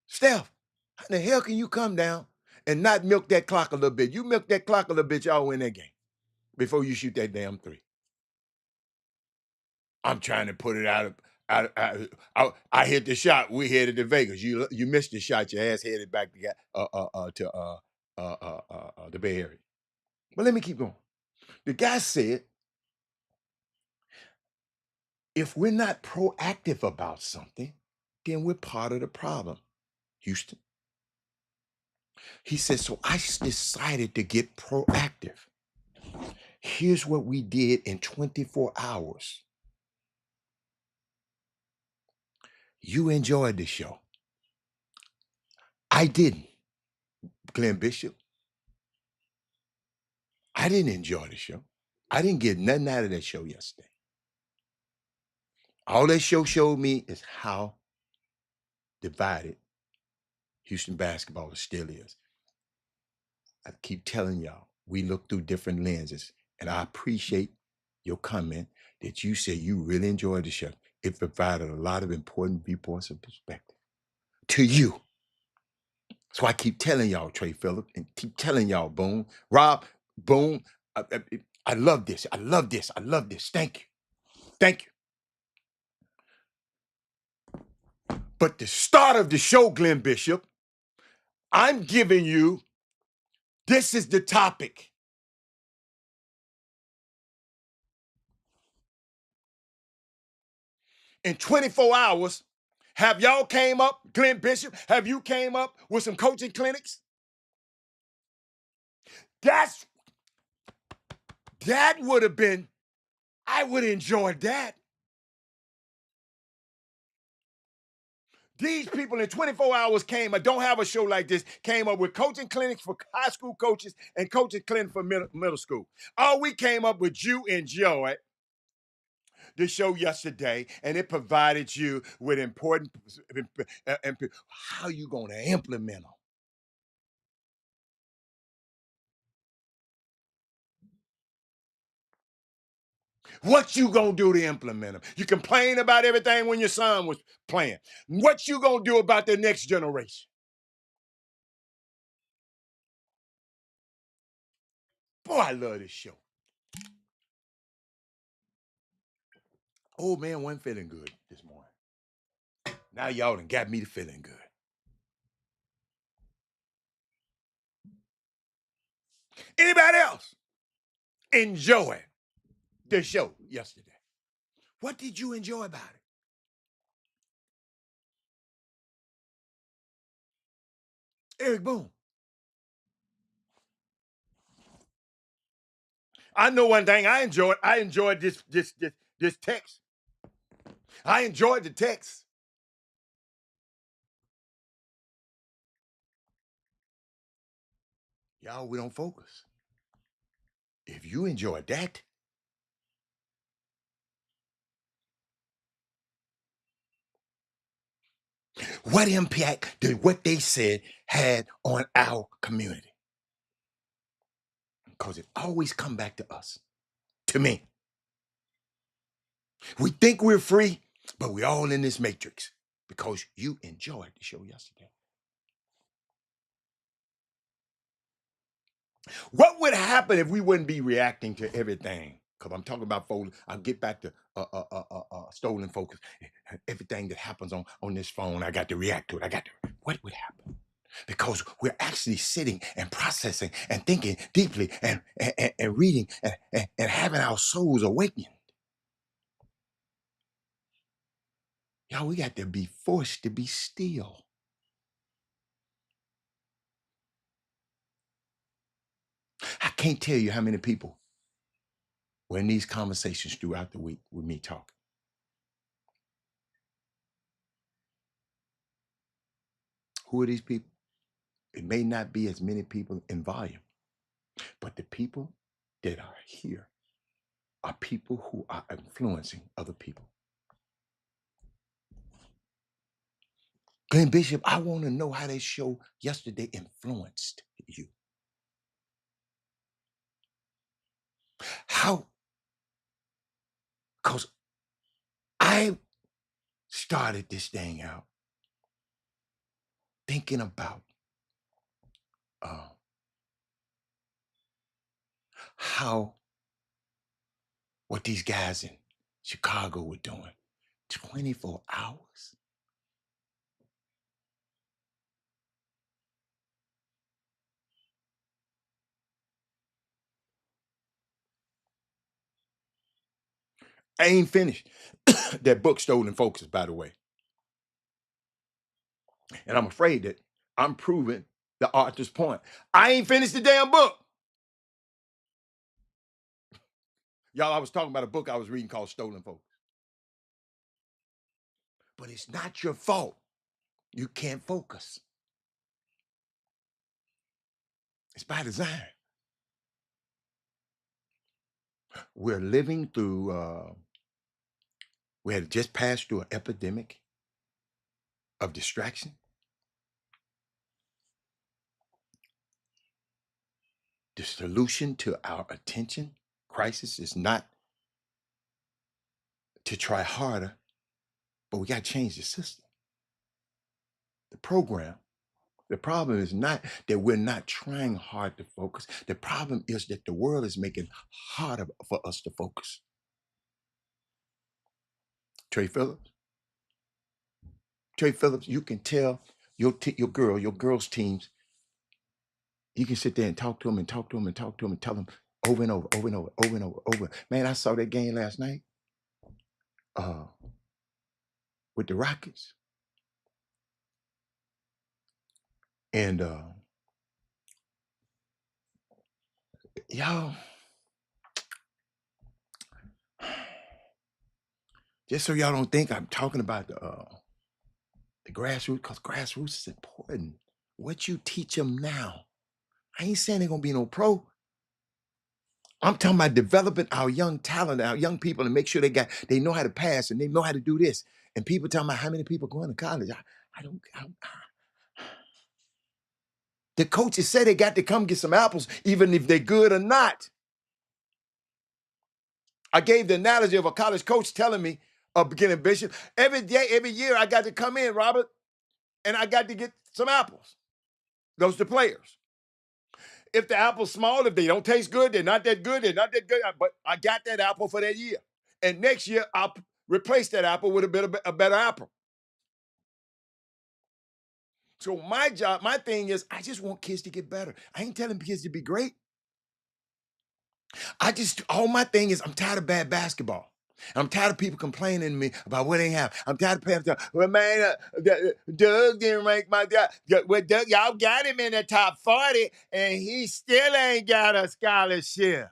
Steph, how the hell can you come down and not milk that clock a little bit? You milk that clock a little bit, y'all win that game before you shoot that damn three. I'm trying to put it out. I hit the shot. We headed to Vegas. You missed the shot. Your ass headed back to the Bay Area. But let me keep going. The guy said, if we're not proactive about something, then we're part of the problem. Houston. He said, so I decided to get proactive. Here's what we did in 24 hours. You enjoyed the show. I didn't. Glenn Bishop. I didn't enjoy the show. I didn't get nothing out of that show yesterday. All that show showed me is how divided Houston basketball still is. I keep telling y'all, we look through different lenses, and I appreciate your comment that you said you really enjoyed the show. It provided a lot of important viewpoints and perspective to you. So I keep telling y'all, Trey Phillips, and keep telling y'all, Boone, Rob, Boone, I love this. I love this. I love this. Thank you. Thank you. But the start of the show, Glenn Bishop, I'm giving you, this is the topic. In 24 hours, have y'all came up, Glenn Bishop, have you came up with some coaching clinics? That would have been, I would have enjoyed that. These people in 24 hours don't have a show like this, came up with coaching clinics for high school coaches and coaching clinics for middle school. All we came up with, you enjoyed the show yesterday, and it provided you with important, how you going to implement them. What you gonna do to implement them? You complain about everything when your son was playing. What you gonna do about the next generation? Boy, I love this show. Old man wasn't feeling good this morning. Now y'all done got me to feeling good. Anybody else enjoy the show yesterday? What did you enjoy about it? Eric Boone. I know one thing I enjoyed. I enjoyed this text. I enjoyed the text. Y'all, we don't focus. If you enjoy that, what impact did what they said had on our community? Because it always come back to us, to me. We think we're free, but we're all in this matrix because you enjoyed the show yesterday. What would happen if we wouldn't be reacting to everything? Because I'm talking about folding. I'll get back to stolen focus. Everything that happens on this phone, I got to react to it. What would happen? Because we're actually sitting and processing and thinking deeply and reading and having our souls awakened. Y'all, we got to be forced to be still. I can't tell you how many people were in these conversations throughout the week with me talking. Who are these people? It may not be as many people in volume, but the people that are here are people who are influencing other people. Glenn Bishop, I want to know how that show yesterday influenced you. How? Because I started this thing out thinking about uh, how what these guys in Chicago were doing 24 hours. I ain't finished that book, Stolen Focus, by the way. And I'm afraid that I'm proving the author's point. I ain't finished the damn book. Y'all, I was talking about a book I was reading called Stolen Focus. But it's not your fault. You can't focus. It's by design. We're living through, we had just passed through an epidemic of distraction. The solution to our attention crisis is not to try harder, but we got to change the system, the program. The problem is not that we're not trying hard to focus. The problem is that the world is making harder for us to focus. Trey Phillips, you can tell your girls' teams. You can sit there and talk to them and talk to them and talk to them and tell them over and over, over and over, over and over, over. Man, I saw that game last night uh, with the Rockets, and y'all, just so y'all don't think I'm talking about the grassroots, because grassroots is important. What you teach them now, I ain't saying they're gonna be no pro. I'm talking about developing our young talent, our young people, and make sure they know how to pass and they know how to do this. And people talking about how many people going to college. I don't. The coaches say they got to come get some apples, even if they're good or not. I gave the analogy of a college coach telling me, a beginning bishop, every day, every year, I got to come in, Robert, and I got to get some apples. Those are the players. If the apple's small, if they don't taste good, they're not that good, but I got that apple for that year. And next year, I'll replace that apple with a better apple. So my job, my thing is, I just want kids to get better. I ain't telling kids to be great. All my thing is, I'm tired of bad basketball. I'm tired of people complaining to me about what they have. I'm tired of paying. Well, man, Doug didn't rank my job. Well, Doug, y'all got him in the top 40, and he still ain't got a scholarship.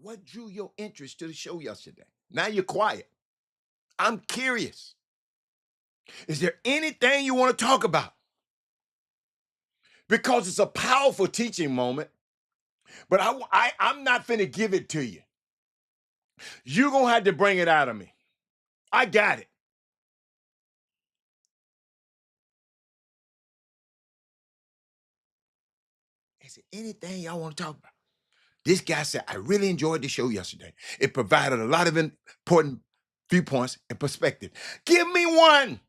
What drew your interest to the show yesterday? Now you're quiet. I'm curious. Is there anything you want to talk about? Because it's a powerful teaching moment, but I'm not finna give it to you. You're going to have to bring it out of me. I got it. Is there anything y'all want to talk about? This guy said, I really enjoyed the show yesterday. It provided a lot of important viewpoints and perspective. Give me one.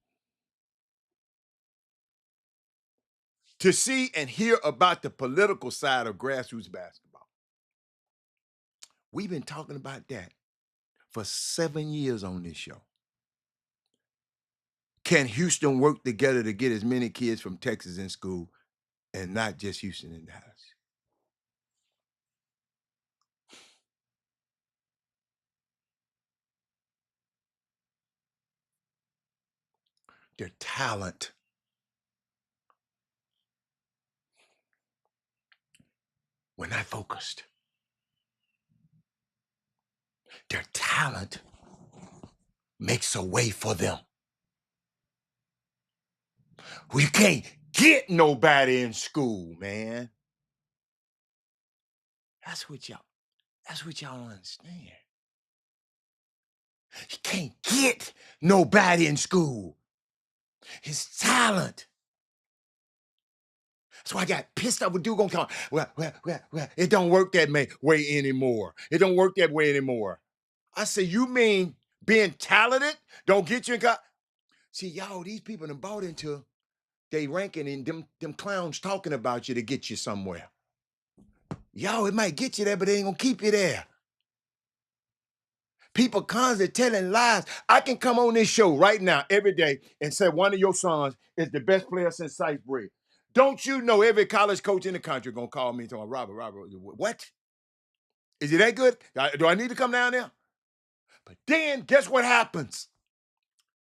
To see and hear about the political side of grassroots basketball. We've been talking about that for 7 years on this show. Can Houston work together to get as many kids from Texas in school and not just Houston and Dallas? Their talent. We're not focused. Their talent makes a way for them. We can't get nobody in school, man. That's what y'all don't understand. You can't get nobody in school. His talent. So I got pissed off with dude gonna come. Well, it don't work that way anymore. It don't work that way anymore. I say, you mean being talented don't get you in college? See, y'all, these people done bought into they ranking and them clowns talking about you to get you somewhere. Y'all, it might get you there, but it ain't gonna keep you there. People constantly telling lies. I can come on this show right now, every day, and say one of your sons is the best player since sliced bread. Don't you know every college coach in the country gonna call me and tell me, Robert, what? Is it that good? Do I need to come down there? But then, guess what happens?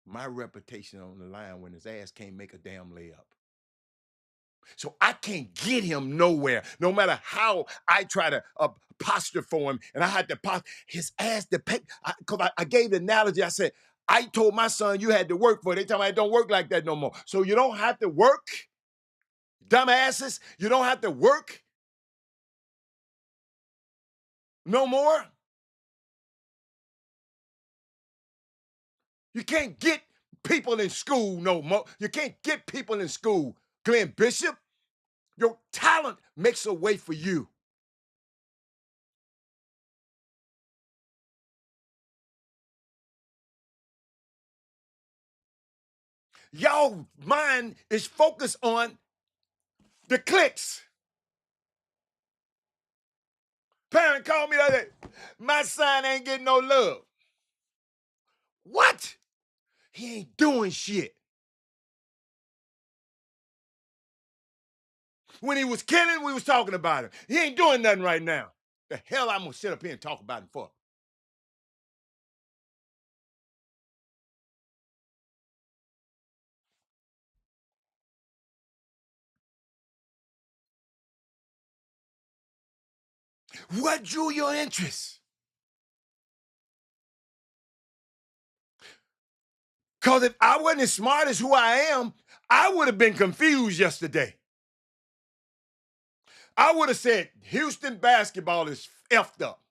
My reputation on the line when his ass can't make a damn layup. So I can't get him nowhere, no matter how I try to posture for him. And I had to posture his ass, because I gave the analogy. I said, I told my son you had to work for it. They tell me it don't work like that no more. So you don't have to work, dumbasses. You don't have to work no more. You can't get people in school no more. You can't get people in school. Glenn Bishop, your talent makes a way for you. Y'all mind is focused on the clicks. Parent called me the other day. My son ain't getting no love. What? He ain't doing shit. When he was killing, we was talking about him. He ain't doing nothing right now. The hell I'm gonna sit up here and talk about him for? What drew your interest? Because if I wasn't as smart as who I am, I would have been confused yesterday. I would have said Houston basketball is effed up.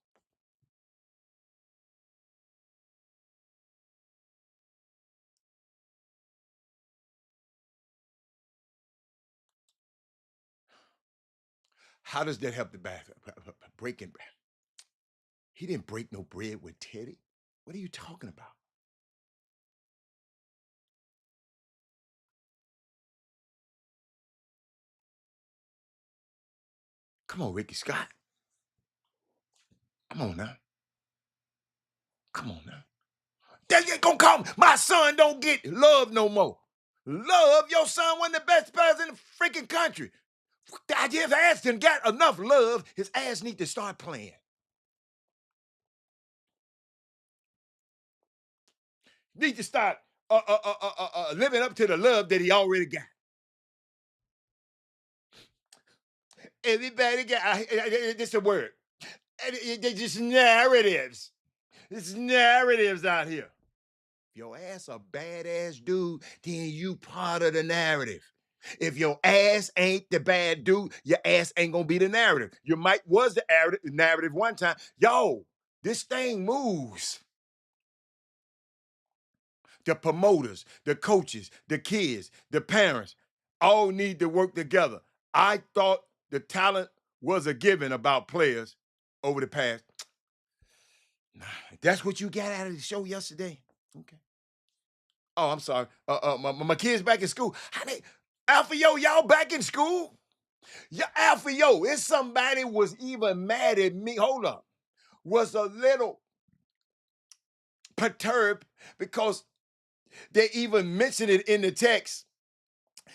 How does that help the breaking bread? He didn't break no bread with Teddy. What are you talking about? Come on, Ricky Scott. Come on now. Come on now. They gonna call me. My son don't get love no more. Love? Your son one of the best players in the freaking country. I just asked him, got enough love. His ass need to start playing. Need to start living up to the love that he already got. Everybody got, this is a word. They just narratives. It's narratives out here. If your ass a badass dude, then you part of the narrative. If your ass ain't the bad dude, your ass ain't gonna be the narrative. Your mic was the narrative one time. Yo, this thing moves. The promoters, the coaches, the kids, the parents all need to work together. I thought the talent was a given about players over the past. That's what you got out of the show yesterday. Okay. Oh, I'm sorry. My kids back in school. Honey, Alpha Yo, y'all back in school? Yeah, Alpha Yo, if somebody was even mad at me, hold up, was a little perturbed because they even mentioned it in the text.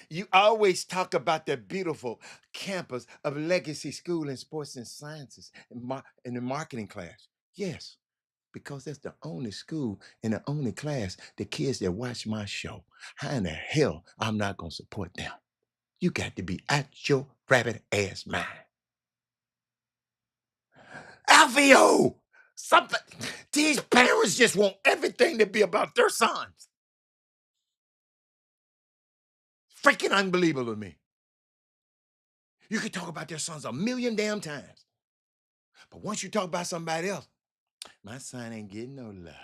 You always talk about the beautiful campus of Legacy School in Sports and Sciences in the marketing class. Yes, because that's the only school and the only class the kids that watch my show. How in the hell I'm not going to support them? You got to be out your rabbit ass mind. Alfio, something. These parents just want everything to be about their sons. Freaking unbelievable to me. You can talk about their sons a million damn times. But once you talk about somebody else, my son ain't getting no love.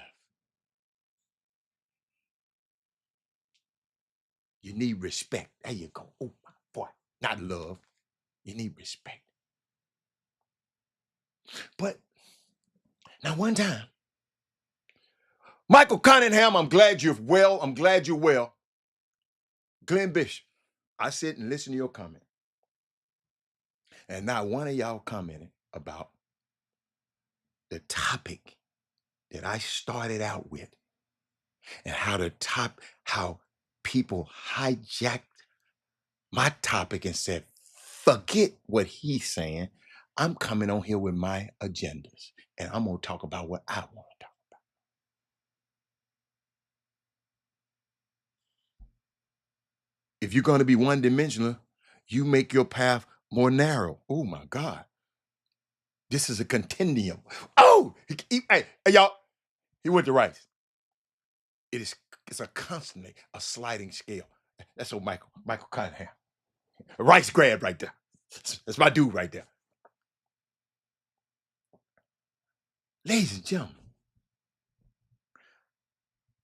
You need respect. There you go. Oh, my boy. Not love. You need respect. But now one time, Michael Cunningham, I'm glad you're well. I'm glad you're well. Glenn Bishop, I sit and listen to your comment. And not one of y'all commented about the topic that I started out with and how people hijacked my topic and said, forget what he's saying. I'm coming on here with my agendas and I'm going to talk about what I want to talk about. If you're going to be one dimensional, you make your path more narrow. Oh my God. This is a continuum. Oh, hey, y'all, he went to Rice. It's a constantly a sliding scale. That's what Michael Cunningham. A Rice grad right there. That's my dude right there. Ladies and gentlemen,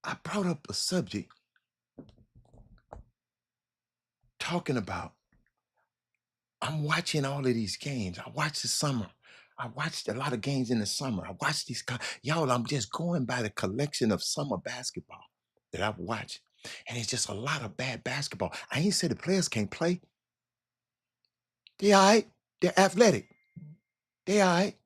I brought up a subject talking about I'm watching all of these games. I watched the summer. I watched a lot of games in the summer. I watched these. Y'all, I'm just going by the collection of summer basketball that I've watched. And it's just a lot of bad basketball. I ain't said the players can't play. They all right. They're athletic. They all right.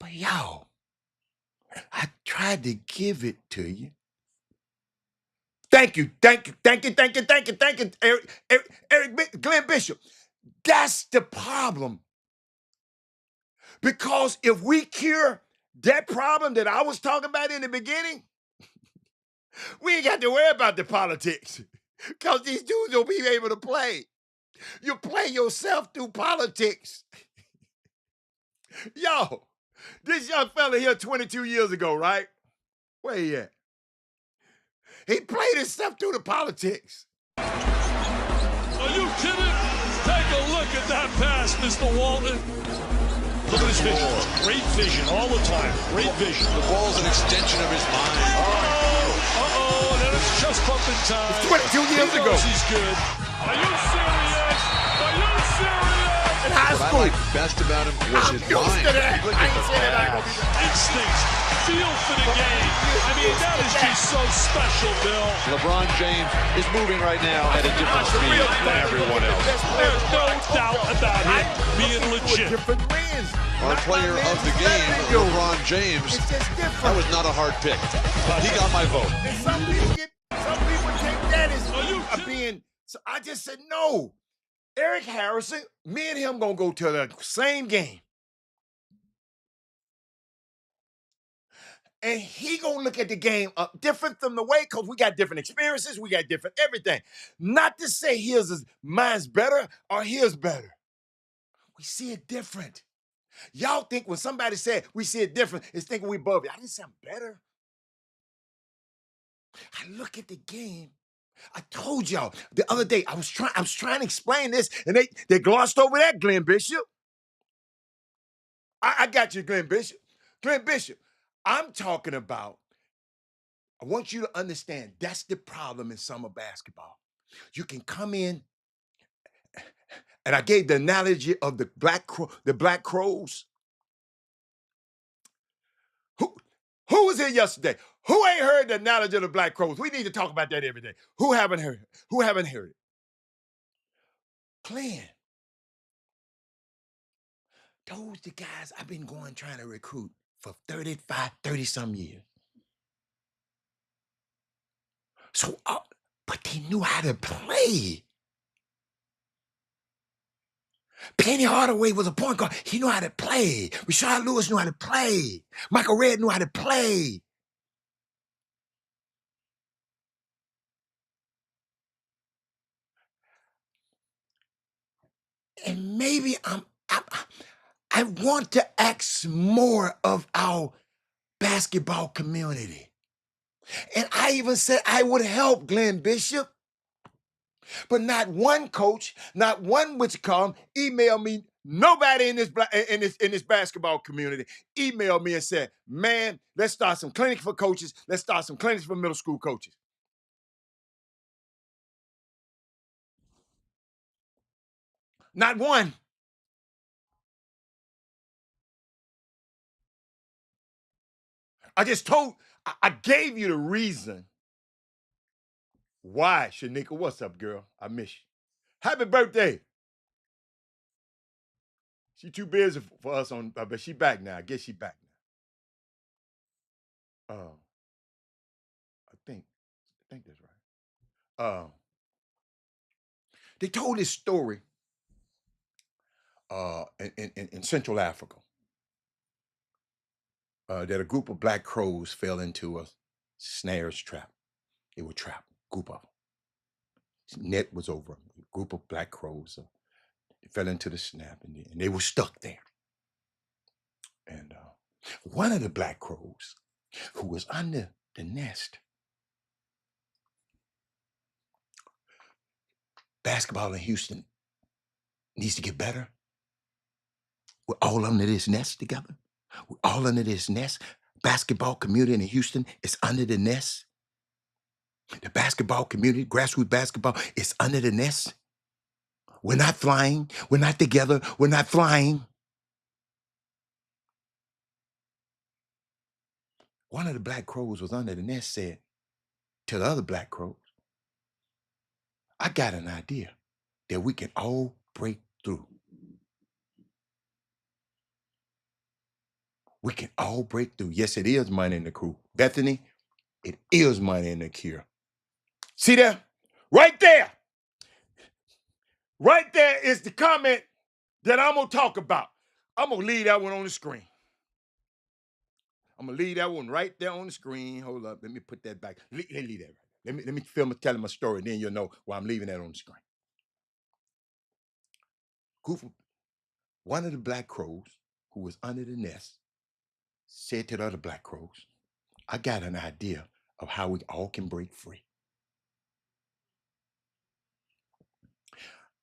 But y'all, I tried to give it to you. Thank you, Eric Glenn Bishop. That's the problem. Because if we cure that problem that I was talking about in the beginning, we ain't got to worry about the politics. Because these dudes will be able to play. You play yourself through politics. Yo, this young fella here 22 years ago, right? Where he at? He played himself through the politics. Are you kidding? Take a look at that pass, Mr. Walton. Look at his vision. Great vision all the time. Great vision. The ball's an extension of his mind. Uh-oh. Then it's just pumping time. It's 22 years ago. He's good. Are you serious? Are you serious? In high What I school. liked best about him was his Used mind. to that. I ain't saying that I ain't gonna be that. Instincts. Feel for the game. I mean, that is just so special, Bill. LeBron James is moving right now at a different speed than everyone else. There's no doubt about him being legit. Different wins. Our player of the game, LeBron James, It's just that different. was not a hard pick. He got my vote. And some people take that as being. So I just said no. Eric Harrison, me and him gonna go to the same game. And he gonna look at the game different from the way, because we got different experiences, we got different everything. Not to say his is mine's better or his better. We see it different. Y'all think when somebody said we see it different, it's thinking we above it. I didn't say I'm better. I look at the game. I told y'all the other day, I was trying to explain this, and they glossed over that, Glenn Bishop. I got you, Glenn Bishop. Glenn Bishop, I'm talking about, I want you to understand that's the problem in summer basketball. You can come in, and I gave the analogy of the Black Crows. Who was here yesterday? Who ain't heard the analogy of the Black Crows? We need to talk about that every day. Who haven't heard it? Who haven't heard it? Glenn, those the guys I've been trying to recruit for 30-some years. So, but they knew how to play. Penny Hardaway was a point guard. He knew how to play. Rashard Lewis knew how to play. Michael Redd knew how to play. And maybe I want to ask more of our basketball community. And I even said I would help Glenn Bishop. But not one coach, not one emailed me. Nobody in this basketball community emailed me and said, "Man, let's start some clinics for coaches. Let's start some clinics for middle school coaches." Not one. I gave you the reason why. Shanika, what's up, girl? I miss you. Happy birthday. She too busy for us but she back now. I guess she back now. I think that's right. They told this story in Central Africa that a group of Black Crows fell into a snares trap. They were trapped, group of them. Net was over them. A group of Black Crows they fell into the snap, and they were stuck there. And one of the Black Crows, who was under the nest, basketball in Houston needs to get better. We're all under this nest together. We're all under this nest. Basketball community in Houston is under the nest. The basketball community, grassroots basketball, is under the nest. We're not flying. We're not together. We're not flying. One of the Black Crows was under the nest, said to the other Black Crows, "I got an idea that we can all break through. We can all break through." Yes, it is money in the crew. Bethany, it is money in the cure. See there? Right there. Right there is the comment that I'm going to talk about. I'm going to leave that one on the screen. I'm going to leave that one right there on the screen. Hold up. Let me put that back. Leave that right. Let me film it, telling my story. Then you'll know why I'm leaving that on the screen. One of the Black Crows who was under the nest said to the other Black Crows, "I got an idea of how we all can break free."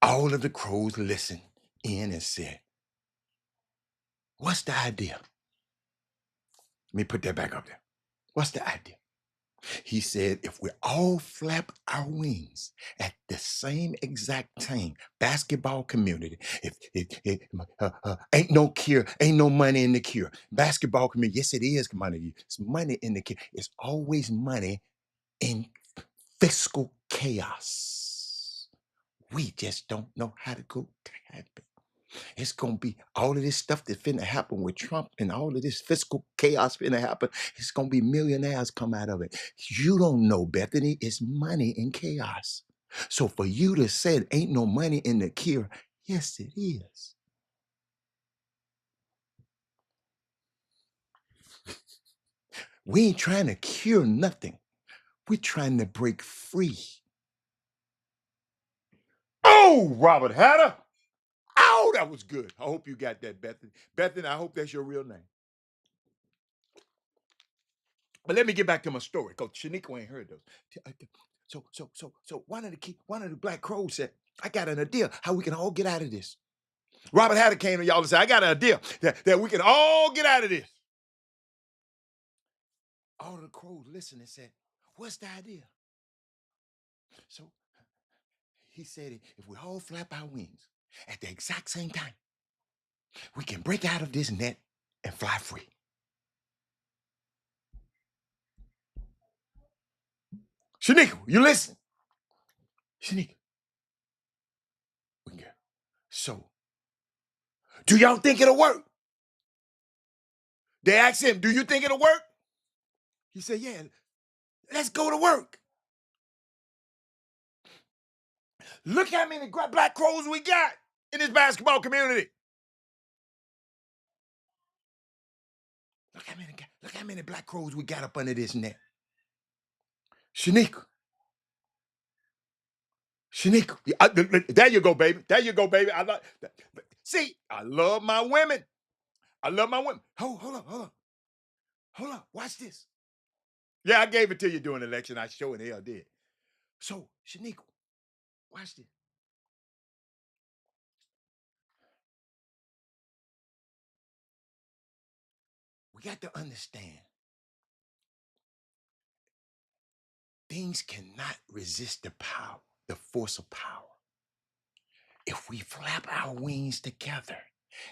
All of the crows listened in and said, "What's the idea?" Let me put that back up there. What's the idea? He said, if we all flap our wings at the same exact time, basketball community, ain't no cure, ain't no money in the cure. Basketball community, yes, it is money. It's money in the cure. It's always money in fiscal chaos. We just don't know how to go to happen. It's going to be all of this stuff that's finna happen with Trump and all of this fiscal chaos finna happen. It's going to be millionaires come out of it. You don't know, Bethany. It's money in chaos. So for you to say ain't no money in the cure, yes, it is. We ain't trying to cure nothing. We're trying to break free. Oh, Robert Hatter. Oh, that was good. I hope you got that, Bethany. Bethany, I hope that's your real name. But let me get back to my story, because Shaniqua ain't heard those. So one of the Black Crows said, I got an idea how we can all get out of this. Robert Hatter came to y'all and said, I got an idea that we can all get out of this. All the crows listened and said, what's the idea? So he said, if we all flap our wings at the exact same time, we can break out of this net and fly free. Shaniqua, you listen. Shaniqua, we can go. So, do y'all think it'll work? They asked him, do you think it'll work? He said, yeah, let's go to work. Look how many Black Crows we got in this basketball community. Look how many Black Crows we got up under this net. Shaniqua, there you go, baby. There you go, baby. See, I love my women. I love my women. Hold on. Watch this. Yeah, I gave it to you during the election. I sure in hell did. So, Shaniqua, watch this. We got to understand, things cannot resist the power, the force of power. If we flap our wings together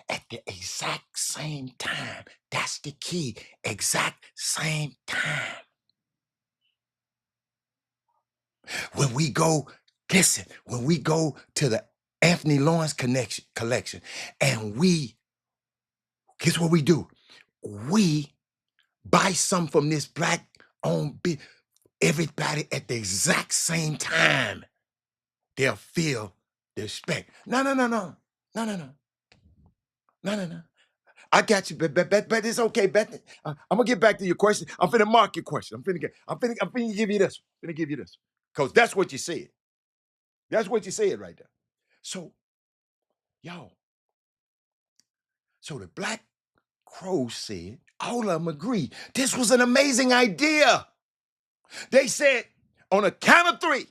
at the exact same time, that's the key, exact same time. When we go to the Anthony Lawrence collection, and guess what we do? We buy some from this Black-owned everybody at the exact same time. They'll feel the respect. No. I got you, but it's okay, Beth. I'm gonna get back to your question. I'm finna mark your question. I'm finna give you this. Because that's what you said. That's what you said right there. So, y'all. So the Black Crows said, all of them agree. This was an amazing idea. They said, on a count of three,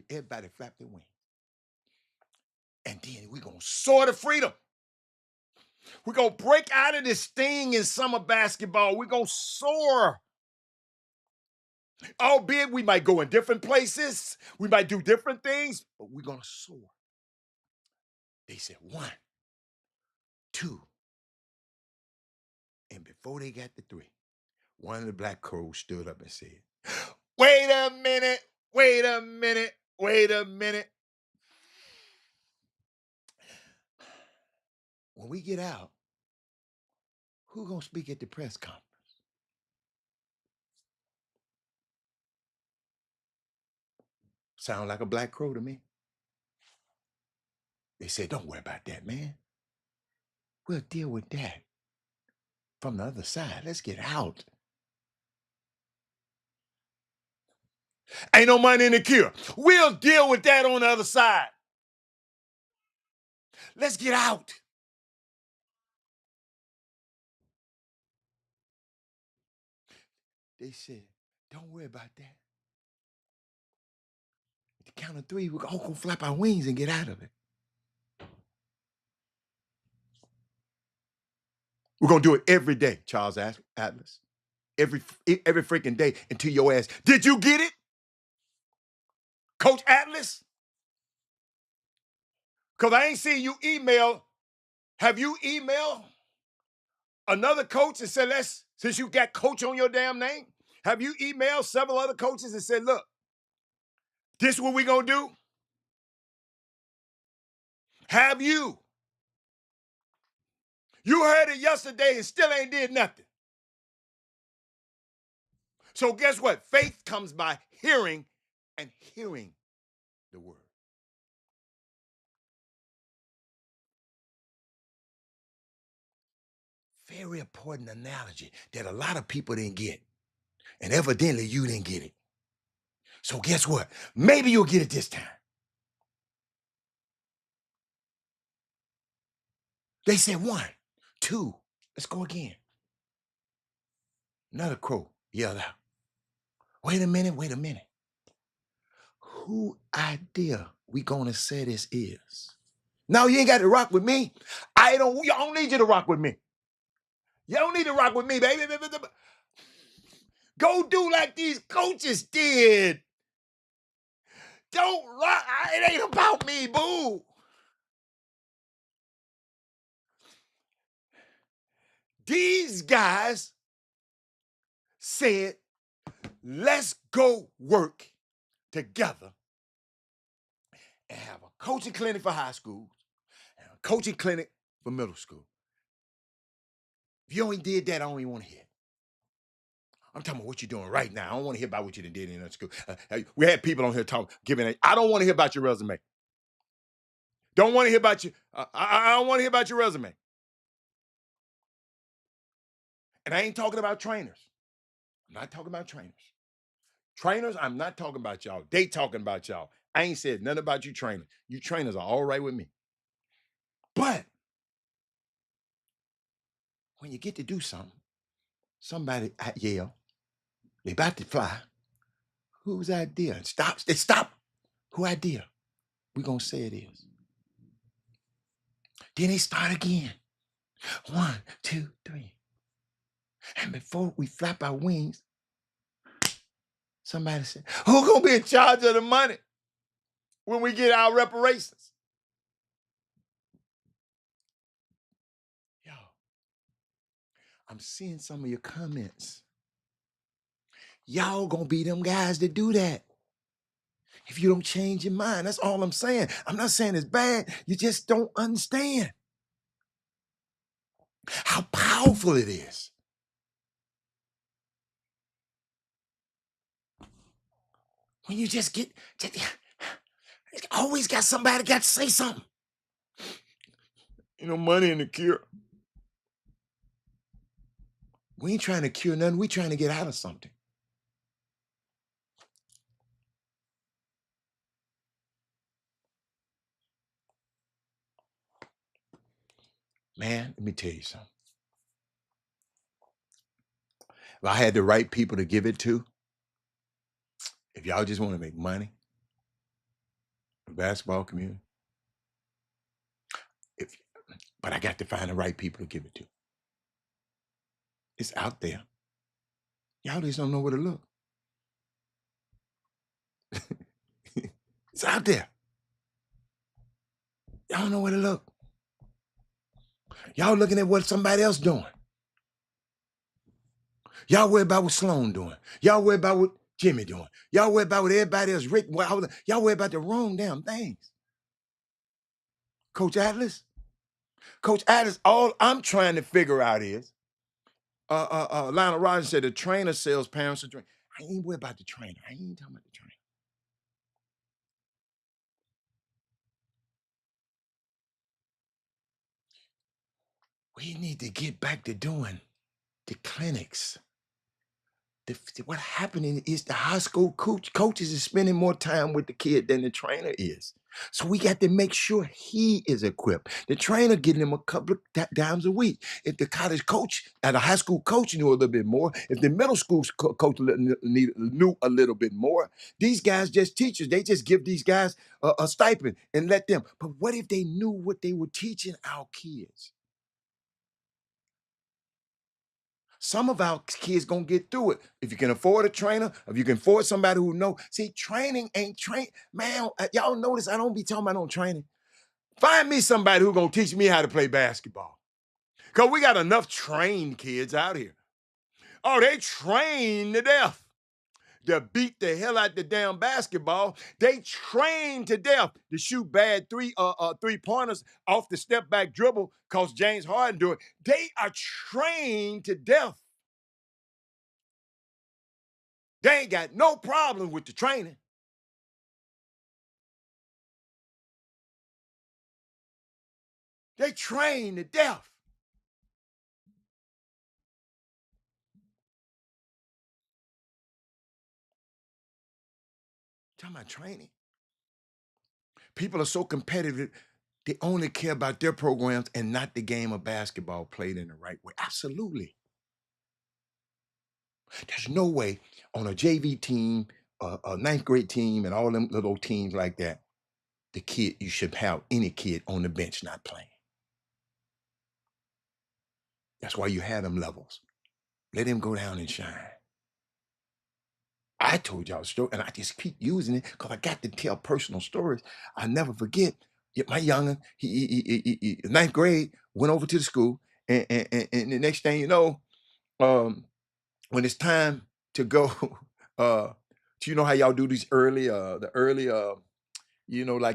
everybody flap their wings. And then we're gonna soar to freedom. We're gonna break out of this thing in summer basketball. We're gonna soar. Albeit we might go in different places, we might do different things, but we're gonna soar. They said 1, 2. And before they got to 3, one of the Black Crows stood up and said, wait a minute. When we get out, who gonna speak at the press conference? Sound like a Black Crow to me. They said, don't worry about that, man. We'll deal with that from the other side. Let's get out. Ain't no money in the cure. We'll deal with that on the other side. Let's get out. They said, don't worry about that. At the count of 3, we're all gonna flap our wings and get out of it. We're gonna do it every day, Charles Atlas. Every freaking day until your ass. Did you get it, Coach Atlas? Because I ain't seen you email. Have you emailed another coach and said, since you got coach on your damn name, have you emailed several other coaches and said, look, this is what we gonna do? Have you? You heard it yesterday and still ain't did nothing. So guess what? Faith comes by hearing, and hearing the word. Very important analogy that a lot of people didn't get. And evidently you didn't get it. So guess what? Maybe you'll get it this time. They said 1, 2. Let's go again. Another crow yelled out. Wait a minute, wait a minute. Who idea we gonna say this is? No, you ain't got to rock with me. Y'all don't need you to rock with me. You don't need to rock with me, baby. Go do like these coaches did. Don't rock. It ain't about me, boo. These guys said, let's go work together and have a coaching clinic for high schools and a coaching clinic for middle school. If you only did that, I don't even want to hear it. I'm talking about what you're doing right now. I don't want to hear about what you done did in that school. We had people on here giving it. I don't want to hear about your resume. Don't want to hear about you. I don't want to hear about your resume. And I ain't talking about trainers. I'm not talking about trainers. Trainers, I'm not talking about y'all. They talking about y'all. I ain't said nothing about you trainers. You trainers are all right with me. But when you get to do something, somebody at Yale, they about to fly. Whose idea? They stop. Who idea? We gonna say it is. Then they start again. 1, 2, 3. And before we flap our wings, somebody said, who gonna be in charge of the money when we get our reparations? Yo, I'm seeing some of your comments. Y'all gonna be them guys that do that. If you don't change your mind, that's all I'm saying. I'm not saying it's bad. You just don't understand how powerful it is. When you just always got somebody got to say something. You know, money in the cure. We ain't trying to cure nothing. We trying to get out of something. Man, let me tell you something. If I had the right people to give it to, if y'all just want to make money, the basketball community, but I got to find the right people to give it to. It's out there. Y'all just don't know where to look. It's out there. Y'all don't know where to look. Y'all looking at what somebody else doing. Y'all worry about what Sloan doing. Y'all worry about what Jimmy doing. Y'all worry about what everybody else written. Y'all worry about the wrong damn things. Coach Atlas, all I'm trying to figure out is, Lionel Rogers said the trainer sells parents a drink. I ain't worried about the trainer. I ain't talking about the trainer. We need to get back to doing the clinics. What happening is the high school coaches is spending more time with the kid than the trainer is. So we got to make sure he is equipped. The trainer getting him a couple of times a week. If the college coach and the high school coach knew a little bit more, if the middle school coach knew a little bit more, these guys just teachers. They just give these guys a stipend and let them. But what if they knew what they were teaching our kids? Some of our kids gonna get through it. If you can afford a trainer, if you can afford somebody who know. See, training ain't Man, y'all notice I don't be talking about no training. Find me somebody who gonna teach me how to play basketball. Because we got enough trained kids out here. Oh, they train to death to beat the hell out the damn basketball. They train to death to shoot bad three-pointers off the step-back dribble because James Harden do it. They are trained to death. They ain't got no problem with the training. They train to death. talking about training. People are so competitive, they only care about their programs and not the game of basketball played in the right way. Absolutely. There's no way on a JV team, a ninth grade team, and all them little teams like that, you should have any kid on the bench not playing. That's why you have them levels. Let him go down and shine. I told y'all a story, and I just keep using it because I got to tell personal stories. I never forget. My youngin, ninth grade, went over to the school, and the next thing you know, when it's time to go, do you know how y'all do these like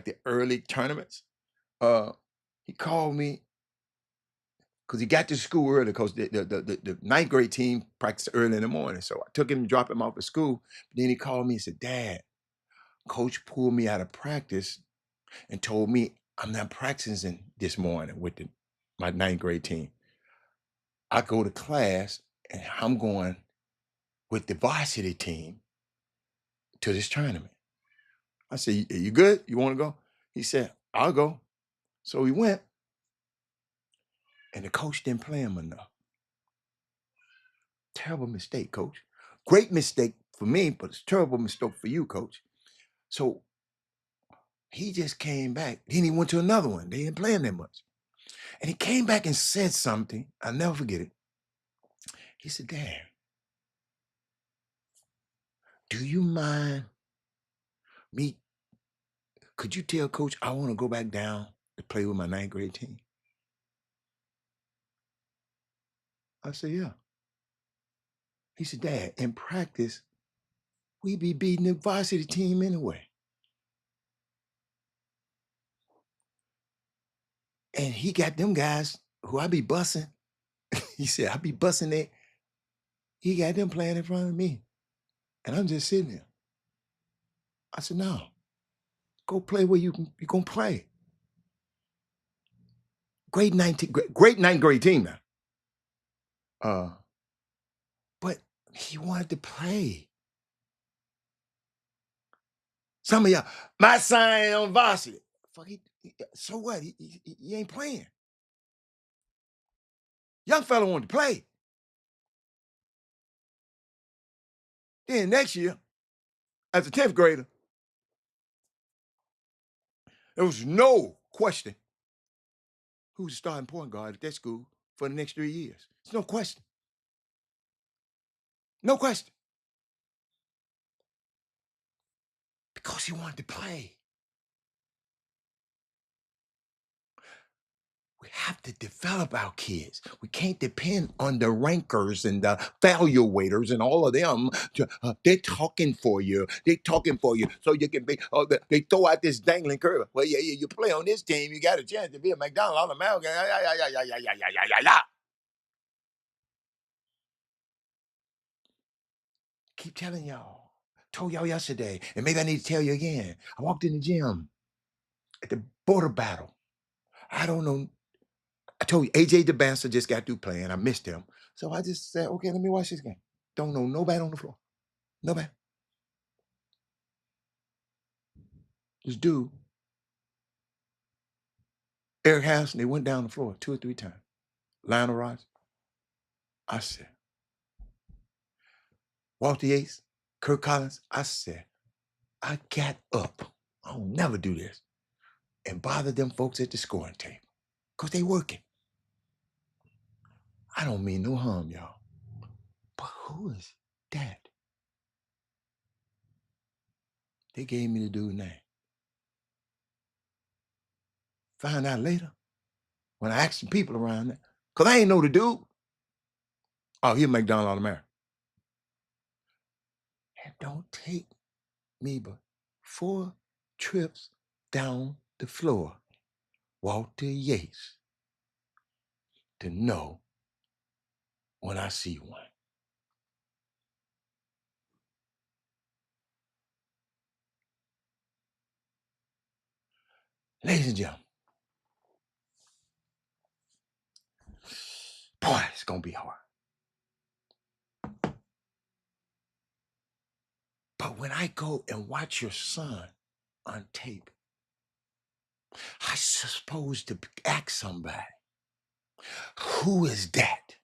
the early tournaments? Uh, he called me because he got to school early because the ninth grade team practiced early in the morning. So I took him to drop him off at school. Then he called me and said, Dad, coach pulled me out of practice and told me I'm not practicing this morning with my ninth grade team. I go to class and I'm going with the varsity team to this tournament. I said, you good? You want to go? He said, I'll go. So we went, and the coach didn't play him enough. Terrible mistake, coach. Great mistake for me, but it's a terrible mistake for you, coach. So he just came back. Then he went to another one. They didn't play him that much. And he came back and said something. I'll never forget it. He said, Dad, do you mind me? Could you tell coach I want to go back down to play with my ninth grade team? I said, yeah. He said, Dad, in practice, we be beating the varsity team anyway. And he got them guys who I be bussing. He said, I be bussing it. He got them playing in front of me. And I'm just sitting there. I said, no, go play where you're going to play. Great ninth grade team now. But he wanted to play. Some of y'all, my son on varsity. Fuck, so what? He ain't playing. Young fella wanted to play. Then next year, as a 10th grader, there was no question who's the starting point guard at that school for the next 3 years. There's no question. No question. Because he wanted to play. We have to develop our kids. We can't depend on the rankers and the evaluators and all of them. They're talking for you. They're talking for you. So you can be, they throw out this dangling curve. Well, yeah, you play on this team, you got a chance to be a McDonald's on the mountain. Yeah. Keep telling y'all. Told y'all yesterday, and maybe I need to tell you again. I walked in the gym at the border battle. I don't know. I told you, AJ DeBancer just got through playing. I missed him. So I just said, okay, let me watch this game. Don't know nobody on the floor. Nobody. This dude, Eric Harrison, they went down the floor 2 or 3 times. Lionel Rods. I said, Walter Yates, Kirk Collins. I said, I got up. I'll never do this. And bother them folks at the scoring table. Because they working. I don't mean no harm, y'all. But who is that? They gave me the dude's name. Find out later when I asked some people around there. Because I ain't know the dude. Oh, he'll McDonald All-American. It don't take me but 4 trips down the floor, Walter Yates, to know when I see one. Ladies and gentlemen, boy, it's going to be hard. But when I go and watch your son on tape, I'm supposed to ask somebody, who is that?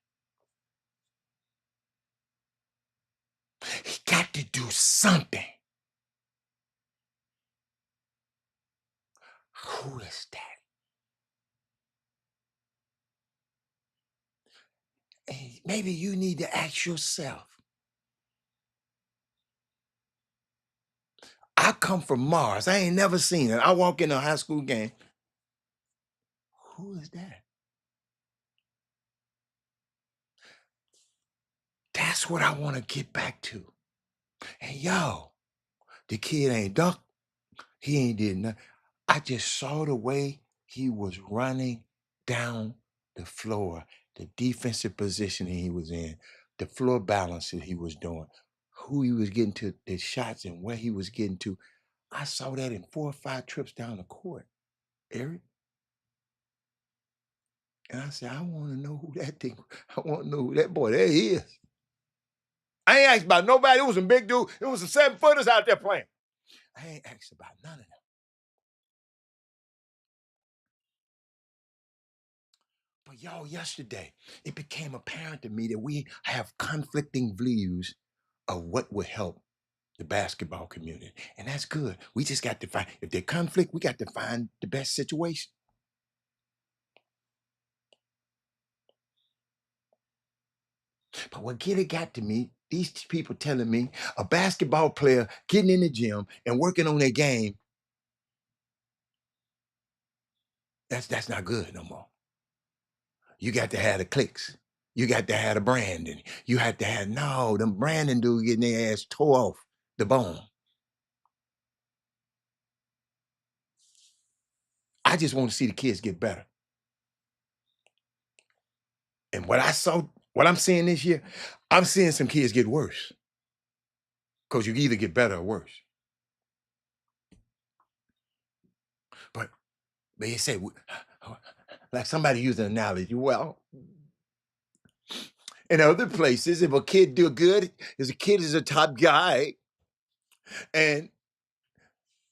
He got to do something. Who is that? And maybe you need to ask yourself. I come from Mars. I ain't never seen it. I walk in a high school game. Who is that? That's what I want to get back to. And yo, the kid ain't ducked. He ain't did nothing. I just saw the way he was running down the floor, the defensive positioning he was in, the floor balance that he was doing, who he was getting to, the shots and where he was getting to. I saw that in 4 or 5 trips down the court, Eric. And I said, I want to know who that thing. I want to know who that boy. There he is. I ain't asked about nobody. It was some big dude. It was some 7-footers out there playing. I ain't asked about none of them. But y'all, yesterday, it became apparent to me that we have conflicting views of what would help the basketball community. And that's good. We just got to find, if there's conflict, we got to find the best situation. But what got to me, these people telling me a basketball player getting in the gym and working on their game, that's not good no more. You got to have the clicks. You got to have the branding. You had to have, no, them branding dude getting their ass tore off the bone. I just want to see the kids get better. And what I'm seeing this year, I'm seeing some kids get worse. Because you either get better or worse. But they say, like somebody used an analogy, well, in other places, if a kid do good, if a kid is a top guy and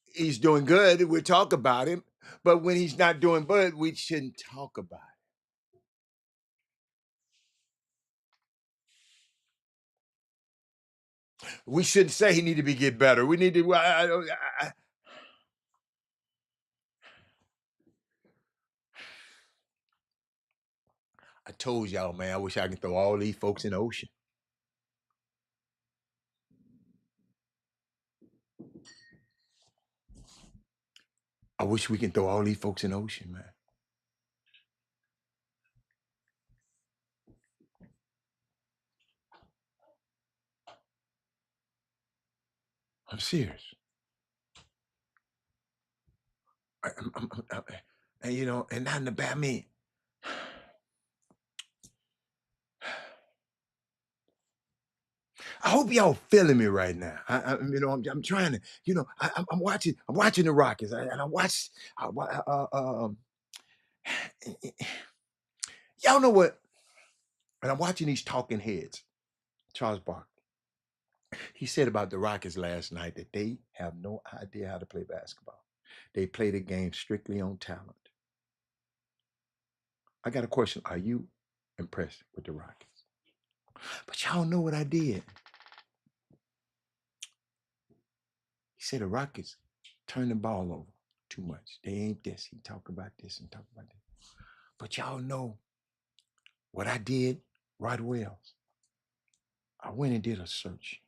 he's doing good, we talk about him. But when he's not doing good, we shouldn't talk about it. We shouldn't say he need to be get better. We need to. I told y'all, man. I wish I could throw all these folks in the ocean. I wish we can throw all these folks in the ocean, man. I'm serious. And you know, and not in the bad. I mean, I hope y'all feeling me right now. You know, I'm trying to, you know, I'm watching the Rockets, and I watched. Y'all know what? And I'm watching these talking heads. Charles Barkley. He said about the Rockets last night that they have no idea how to play basketball. They play the game strictly on talent. I got a question. Are you impressed with the Rockets? But y'all know what I did. He said the Rockets turn the ball over too much. They ain't this. He talk about this and talk about that. But y'all know what I did, Rod Wells. I went and did a search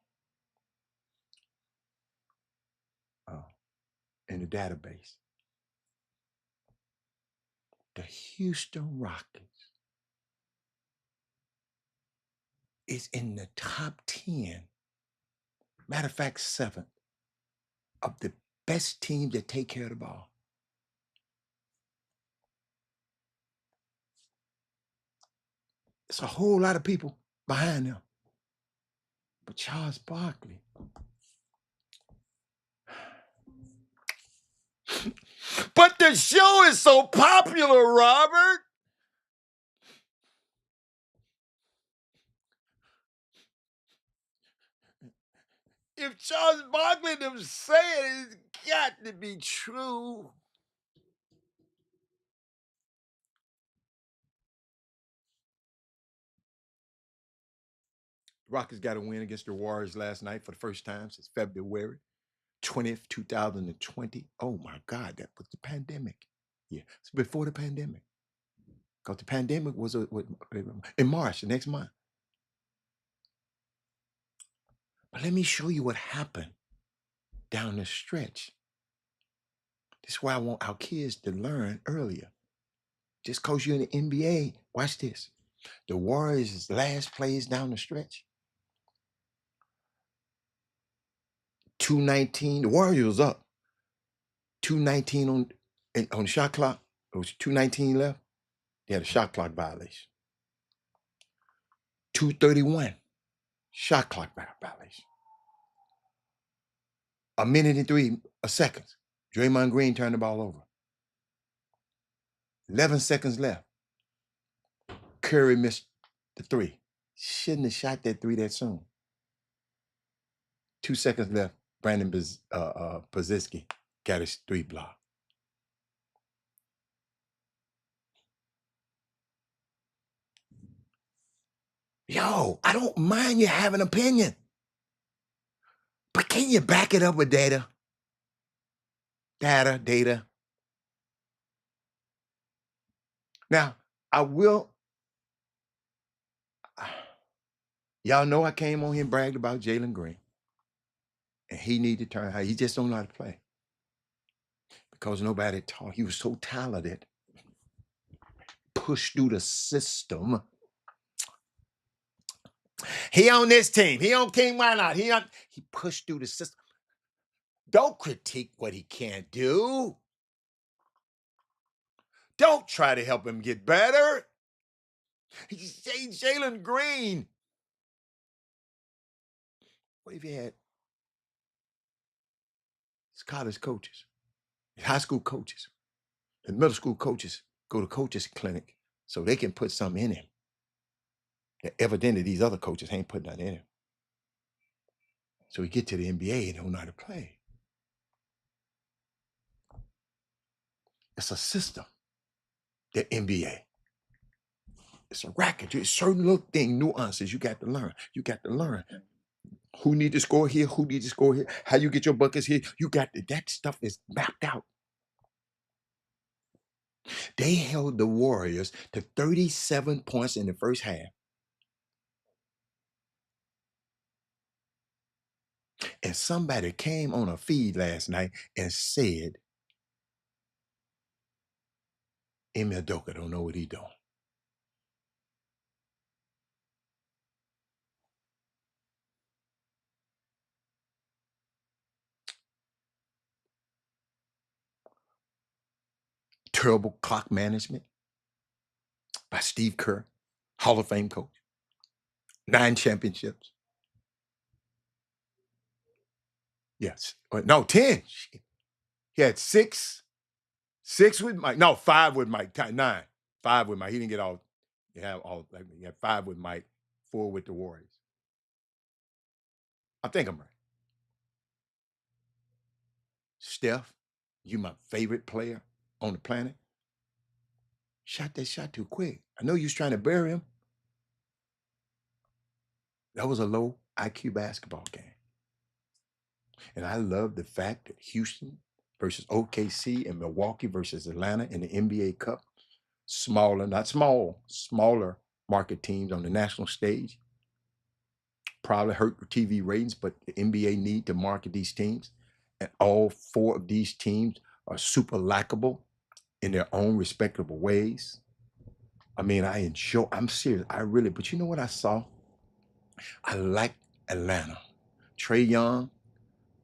in the database. The Houston Rockets is in the top 10, matter of fact, 7th of the best teams that take care of the ball. It's a whole lot of people behind them. But Charles Barkley, but the show is so popular, Robert. If Charles Barkley them say it, it's got to be true. Rockets got a win against the Warriors last night for the first time since February 20th, 2020. Oh my God, that was the pandemic. Yeah, it's before the pandemic. Because the pandemic was in March, the next month. But let me show you what happened down the stretch. This is why I want our kids to learn earlier. Just because you're in the NBA, watch this. The Warriors' last plays down the stretch. 2:19. The Warriors was up. 2:19 on the shot clock. It was 2:19 left. They had a shot clock violation. 2:31. Shot clock violation. A minute and 3 seconds. Draymond Green turned the ball over. 11 seconds left. Curry missed the 3. Shouldn't have shot that 3 that soon. 2 seconds left. Brandon Podziemski got his 3 blocked. Yo, I don't mind you having an opinion, but can you back it up with data? Data. Now, I will. Y'all know I came on here and bragged about Jalen Green. And he needed to turn. He just don't know how to play. Because nobody taught. He was so talented. Pushed through the system. He on this team. He on King Why Not? He pushed through the system. Don't critique what he can't do. Don't try to help him get better. Jalen Green. What if he had his college coaches, his high school coaches, his middle school coaches go to coaches clinic so they can put something in him? Evidently, these other coaches ain't putting that in him. So he get to the NBA and don't know how to play. It's a system, the NBA. It's a racket. It's certain little thing, nuances you got to learn. You got to learn. Who need to score here? Who need to score here? How you get your buckets here? You got to, that stuff is mapped out. They held the Warriors to 37 points in the first half. And somebody came on a feed last night and said, Emil Doka don't know what he doing. Terrible clock management by Steve Kerr, Hall of Fame coach. 9 championships. Yes. No, 10. He had 6 with Mike. No, 5 with Mike. 9. 5 with Mike. He didn't get all. He had 5 with Mike, 4 with the Warriors. I think I'm right. Steph, you my favorite player on the planet. Shot that shot too quick. I know you was trying to bury him. That was a low IQ basketball game. And I love the fact that Houston versus OKC and Milwaukee versus Atlanta in the NBA Cup, smaller, not small, smaller market teams on the national stage, probably hurt TV ratings, but the NBA need to market these teams. And all 4 of these teams are super likable in their own respectable ways. I mean, I'm serious. But you know what I saw? I like Atlanta. Trae Young,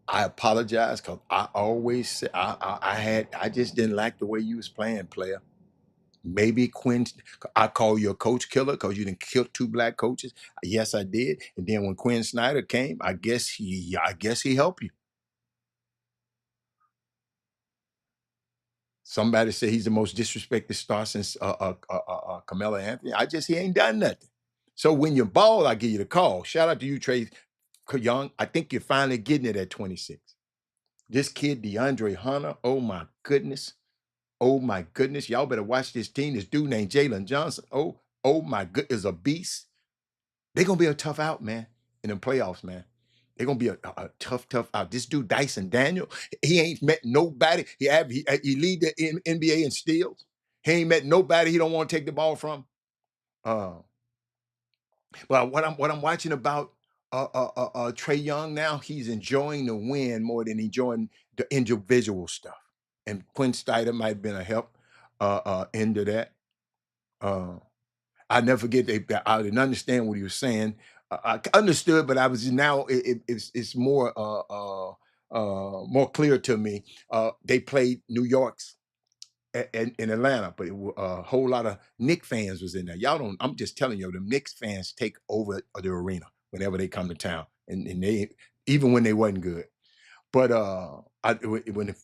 I apologize because I always say I just didn't like the way you was playing, player. Maybe Quinn, I call you a coach killer because you didn't kill 2 black coaches. Yes, I did. And then when Quinn Snyder came, I guess he helped you. Somebody said he's the most disrespected star since Carmelo Anthony. He ain't done nothing. So when you ball, I give you the call. Shout out to you, Trae. Young, I think you're finally getting it at 26. This kid, DeAndre Hunter, oh my goodness. Oh my goodness. Y'all better watch this team. This dude named Jalen Johnson. Oh my good, is a beast. They're gonna be a tough out, man, in the playoffs, man. They're gonna be a tough out. This dude, Dyson Daniel, he ain't met nobody. He lead the NBA in steals. He ain't met nobody he don't want to take the ball from. But what I'm watching about Trae Young now, he's enjoying the win more than enjoying the individual stuff. And Quinn Snyder might have been a help into that. I never forget I didn't understand what he was saying. I understood, but I was now it's more more clear to me. They played New York's in Atlanta, but a whole lot of Knicks fans was in there. Y'all don't. I'm just telling you, the Knicks fans take over the arena whenever they come to town, and they even when they wasn't good. But when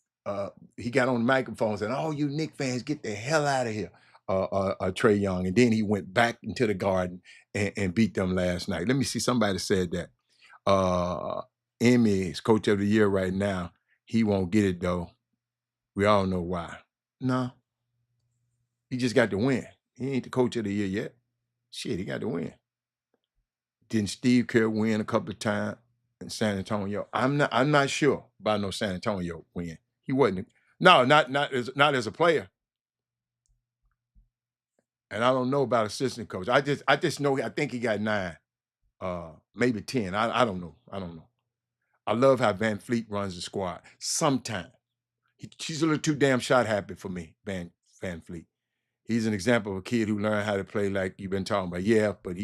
he got on the microphone and said, "Oh, you Knicks fans, get the hell out of here." Trae Young, and then he went back into the Garden and beat them last night. Let me see. Somebody said that Emmy is coach of the year right now. He won't get it though. We all know why. No, he just got to win. He ain't the coach of the year yet. Shit, he got to win. Didn't Steve Kerr win a couple of times in San Antonio? I'm not sure about no San Antonio win. He wasn't. No, not as a player. And I don't know about assistant coach. I just know I think he got 9, maybe 10. I don't know. I love how Van Fleet runs the squad. Sometimes she's a little too damn shot happy for me, Van Fleet. He's an example of a kid who learned how to play like you've been talking about. Yeah, but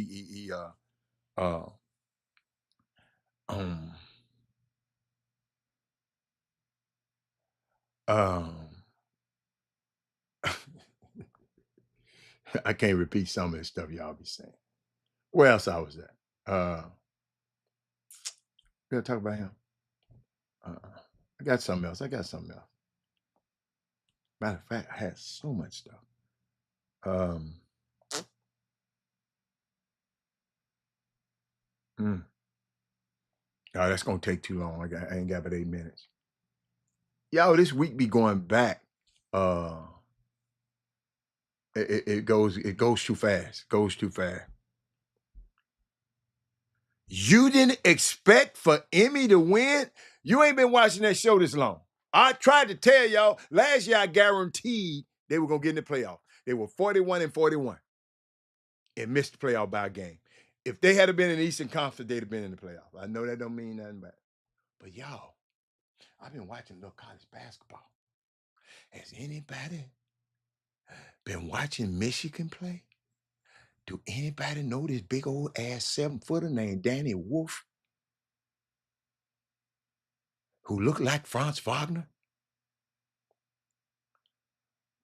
I can't repeat some of the stuff y'all be saying. Where else I was at? We gotta talk about him. I got something else. Matter of fact, I had so much stuff. Oh, that's gonna take too long. I ain't got but 8 minutes. Yo, this week be going back. It goes too fast. You didn't expect for Emmy to win? You ain't been watching that show this long. I tried to tell y'all last year I guaranteed they were gonna get in the playoff. They were 41-41 and missed the playoff by a game. If they had been in the Eastern Conference, they'd have been in the playoff. I know that don't mean nothing, but y'all, I've been watching little college basketball. Has anybody been watching Michigan play? Do anybody know this big old ass 7-footer named Danny Wolf, who looked like Franz Wagner?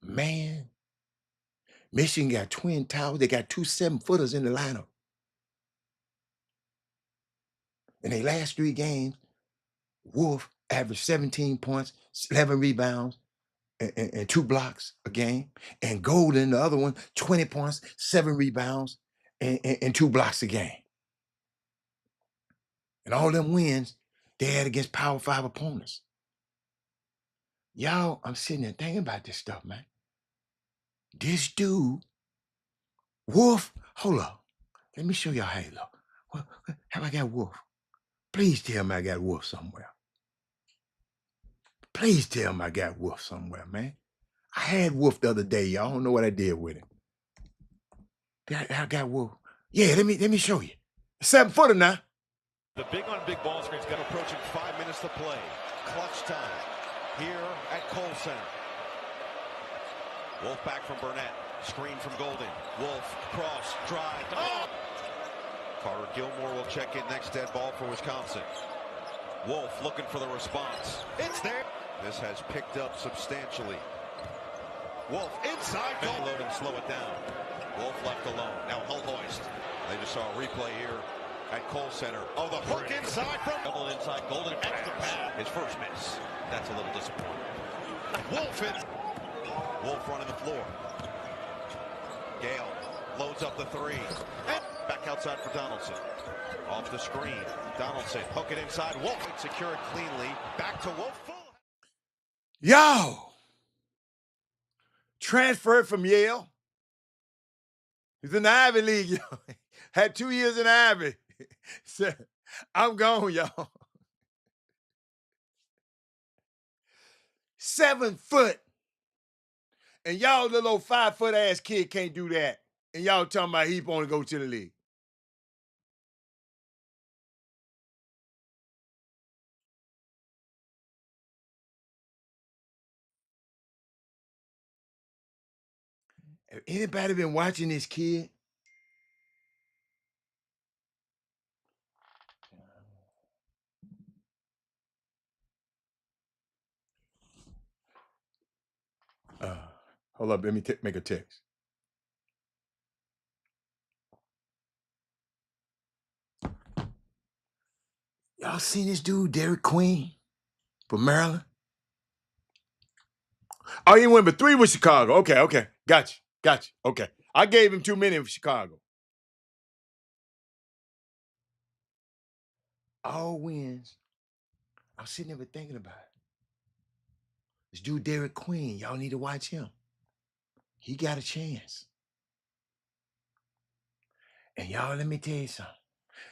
Man, Michigan got twin towers. They got 2 7-footers in the lineup. In their last 3 games, Wolf averaged 17 points, 11 rebounds, and 2 blocks a game. And Golden, the other one, 20 points, 7 rebounds, and 2 blocks a game. And all them wins they had against Power 5 opponents. Y'all, I'm sitting there thinking about this stuff, man. This dude, Wolf, hold up. Let me show y'all how he look. Well, have I got Wolf? Please tell me I got Wolf somewhere. Please tell me I got Wolf somewhere, man. I had Wolf the other day, y'all. I don't know what I did with him. I got Wolf. Yeah, let me show you. 7-footer now. The big on big ball screen's got approaching 5 minutes to play. Clutch time here at Kohl Center. Wolf back from Burnett. Screen from Golden. Wolf, cross, drive. Oh! Carter Gilmore will check in next dead ball for Wisconsin. Wolf looking for the response. It's there. This has picked up substantially. Wolf inside goal. Load and slow it down. Wolf left alone. Now Holhoist. They just saw a replay here at Kohl Center. Oh, the hook inside from double inside. Golden extra pass. His first miss. That's a little disappointing. Wolf in. Wolf running the floor. Gale loads up the 3. And back outside for Donaldson. Off the screen, Donaldson, hook it inside. Wolf secure it cleanly. Back to Wolf. Yo, transferred from Yale. He's in the Ivy League, yo. Had 2 years in Ivy. Said, I'm gone, y'all. 7 foot. And y'all little old 5 foot ass kid can't do that. And y'all talking about he want to go to the league. Have anybody been watching this kid? Hold up, let me make a text. Y'all seen this dude, Derek Queen, from Maryland? Oh, he went but 3 with Chicago. Okay. Gotcha. Okay. I gave him too many with Chicago. All wins. I was sitting there thinking about it. This dude, Derek Queen, y'all need to watch him. He got a chance. And y'all, let me tell you something.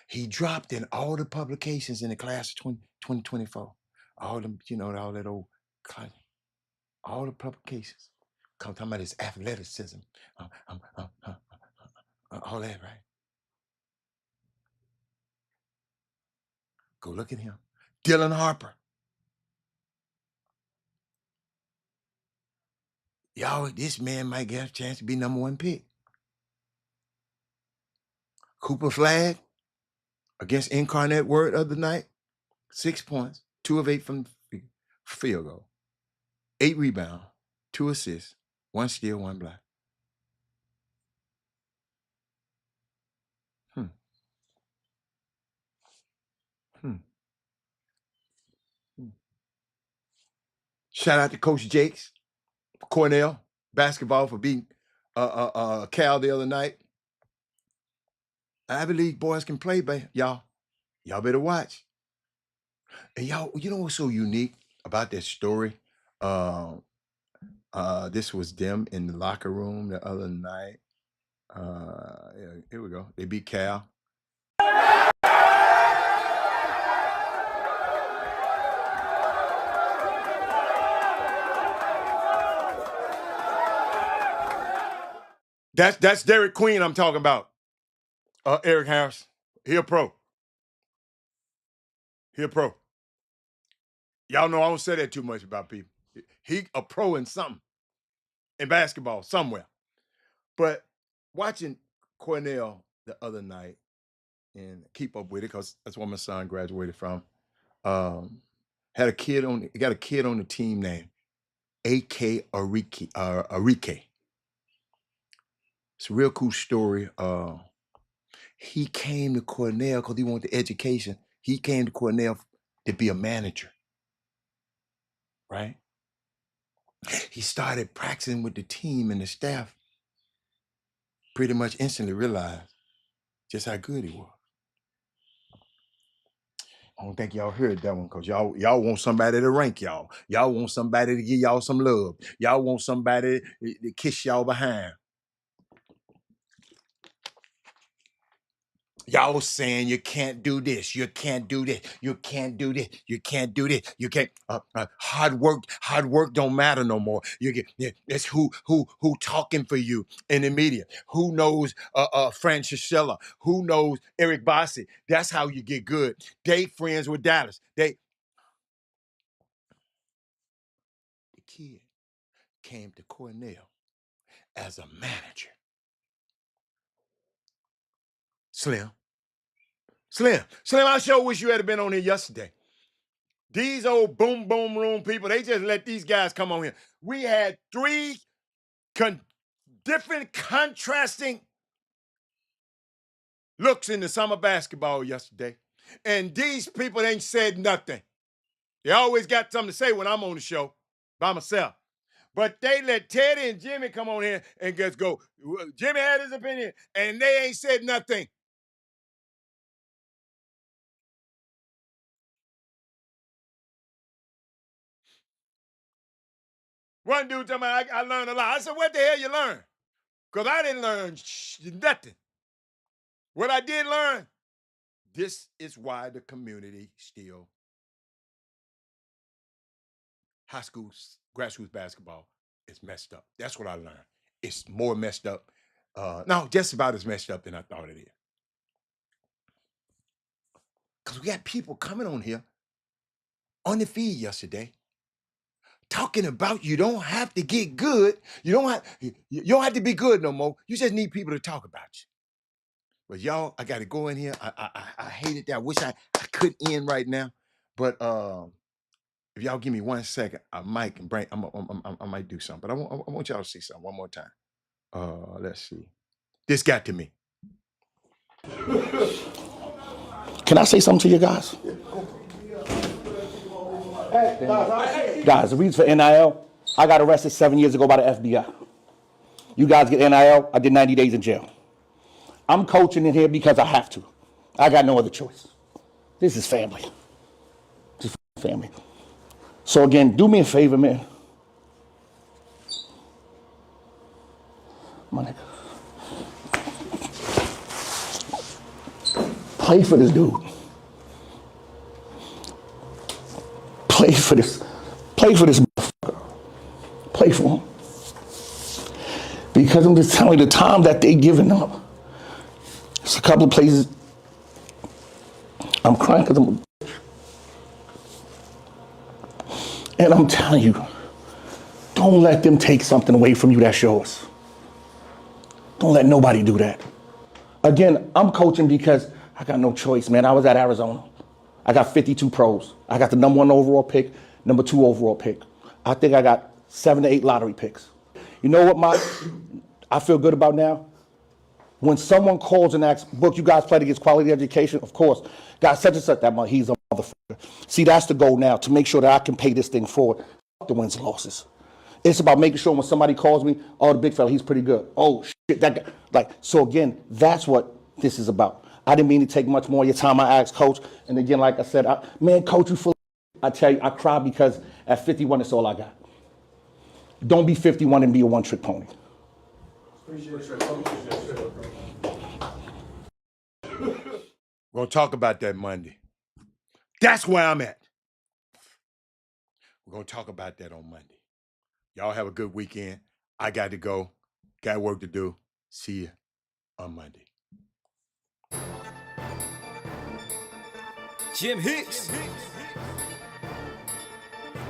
He dropped in all the publications in the class of 2024. All them, all that old class, all the publications. Talking about his athleticism. All that, right? Go look at him. Dylan Harper. Y'all, this man might get a chance to be #1 pick. Cooper Flagg against Incarnate Word of the night. 6 points, 2 of 8 from field goal. 8 rebounds, 2 assists, 1 steal, 1 block. Shout out to Coach Jakes, Cornell basketball for beating Cal the other night. Ivy League boys can play, y'all. Y'all better watch. And y'all, you know what's so unique about that story? This was them in the locker room the other night. Yeah, here we go. They beat Cal. That's Derek Queen I'm talking about. Eric Harris. He a pro. Y'all know I don't say that too much about people. He a pro in something. In basketball, somewhere. But watching Cornell the other night and keep up with it, because that's where my son graduated from. Got a kid on the team named A.K. Arike. It's a real cool story. He came to Cornell because he wanted the education. He came to Cornell to be a manager, right? He started practicing with the team and the staff. Pretty much instantly realized just how good he was. I don't think y'all heard that one because y'all want somebody to rank y'all. Y'all want somebody to give y'all some love. Y'all want somebody to kiss y'all behind. Y'all saying you can't do this, you can't do this, you can't do this, you can't do this, you can't. Hard work don't matter no more. It's who talking for you in the media. Who knows Fran Shishella? Who knows Eric Bossi? That's how you get good. They friends with Dallas. The kid came to Cornell as a manager. Slim, I sure wish you had been on here yesterday. These old boom room people, they just let these guys come on here. We had 3 different contrasting looks in the summer basketball yesterday. And these people ain't said nothing. They always got something to say when I'm on the show by myself. But they let Teddy and Jimmy come on here and just go, Jimmy had his opinion, and they ain't said nothing. One dude told me I learned a lot. I said, what the hell you learn? Because I didn't learn nothing. What I did learn, this is why the community still, high school, grassroots basketball is messed up. That's what I learned. It's more messed up. No, just about as messed up than I thought it is. Because we got people coming on here on the feed yesterday talking about you don't have to get good. You don't have to be good no more. You just need people to talk about you. But y'all, I got to go in here. I hated that. I wish I could end right now. But if y'all give me 1 second, I might I might do something. But I want y'all to see something one more time. Let's see. This got to me. Can I say something to you guys? Guys, the reason for NIL, I got arrested 7 years ago by the FBI. You guys get NIL, I did 90 days in jail. I'm coaching in here because I have to. I got no other choice. This is family. This is family. So again, do me a favor, man. My nigga. Play for this dude. Play for this. Play for this motherfucker. Play for him. Because I'm just telling you, the time that they giving up. It's a couple of places. I'm crying because I'm a bitch. And I'm telling you, don't let them take something away from you that's yours. Don't let nobody do that. Again, I'm coaching because I got no choice, man. I was at Arizona. I got 52 pros. I got the #1 overall pick, #2 overall pick. I think I got 7 to 8 lottery picks. You know what I feel good about now? When someone calls and asks, Book, you guys played against quality education? Of course. Got such and such, he's a motherfucker. See, that's the goal now, to make sure that I can pay this thing forward. Fuck the wins and losses. It's about making sure when somebody calls me, oh, the big fella, he's pretty good. Oh, shit, that guy. Like, so again, that's what this is about. I didn't mean to take much more of your time. I asked Coach, and again, like I said, man, Coach, you full of I tell you, I cry because at 51, it's all I got. Don't be 51 and be a one-trick pony. We're going to talk about that Monday. That's where I'm at. We're going to talk about that on Monday. Y'all have a good weekend. I got to go. Got work to do. See you on Monday. Jim Hicks,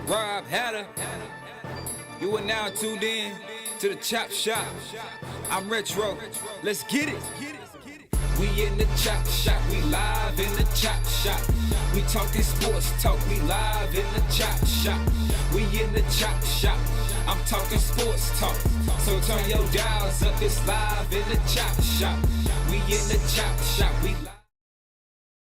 Rob Hatter, you are now tuned in to the Chop Shop. I'm Retro, let's get it. We in the Chop Shop, we live in the Chop Shop. We talking sports talk, we live in the Chop Shop. We in the Chop Shop, I'm talking sports talk. So turn your dials up, it's live in the Chop Shop. We in the Chop Shop, we live.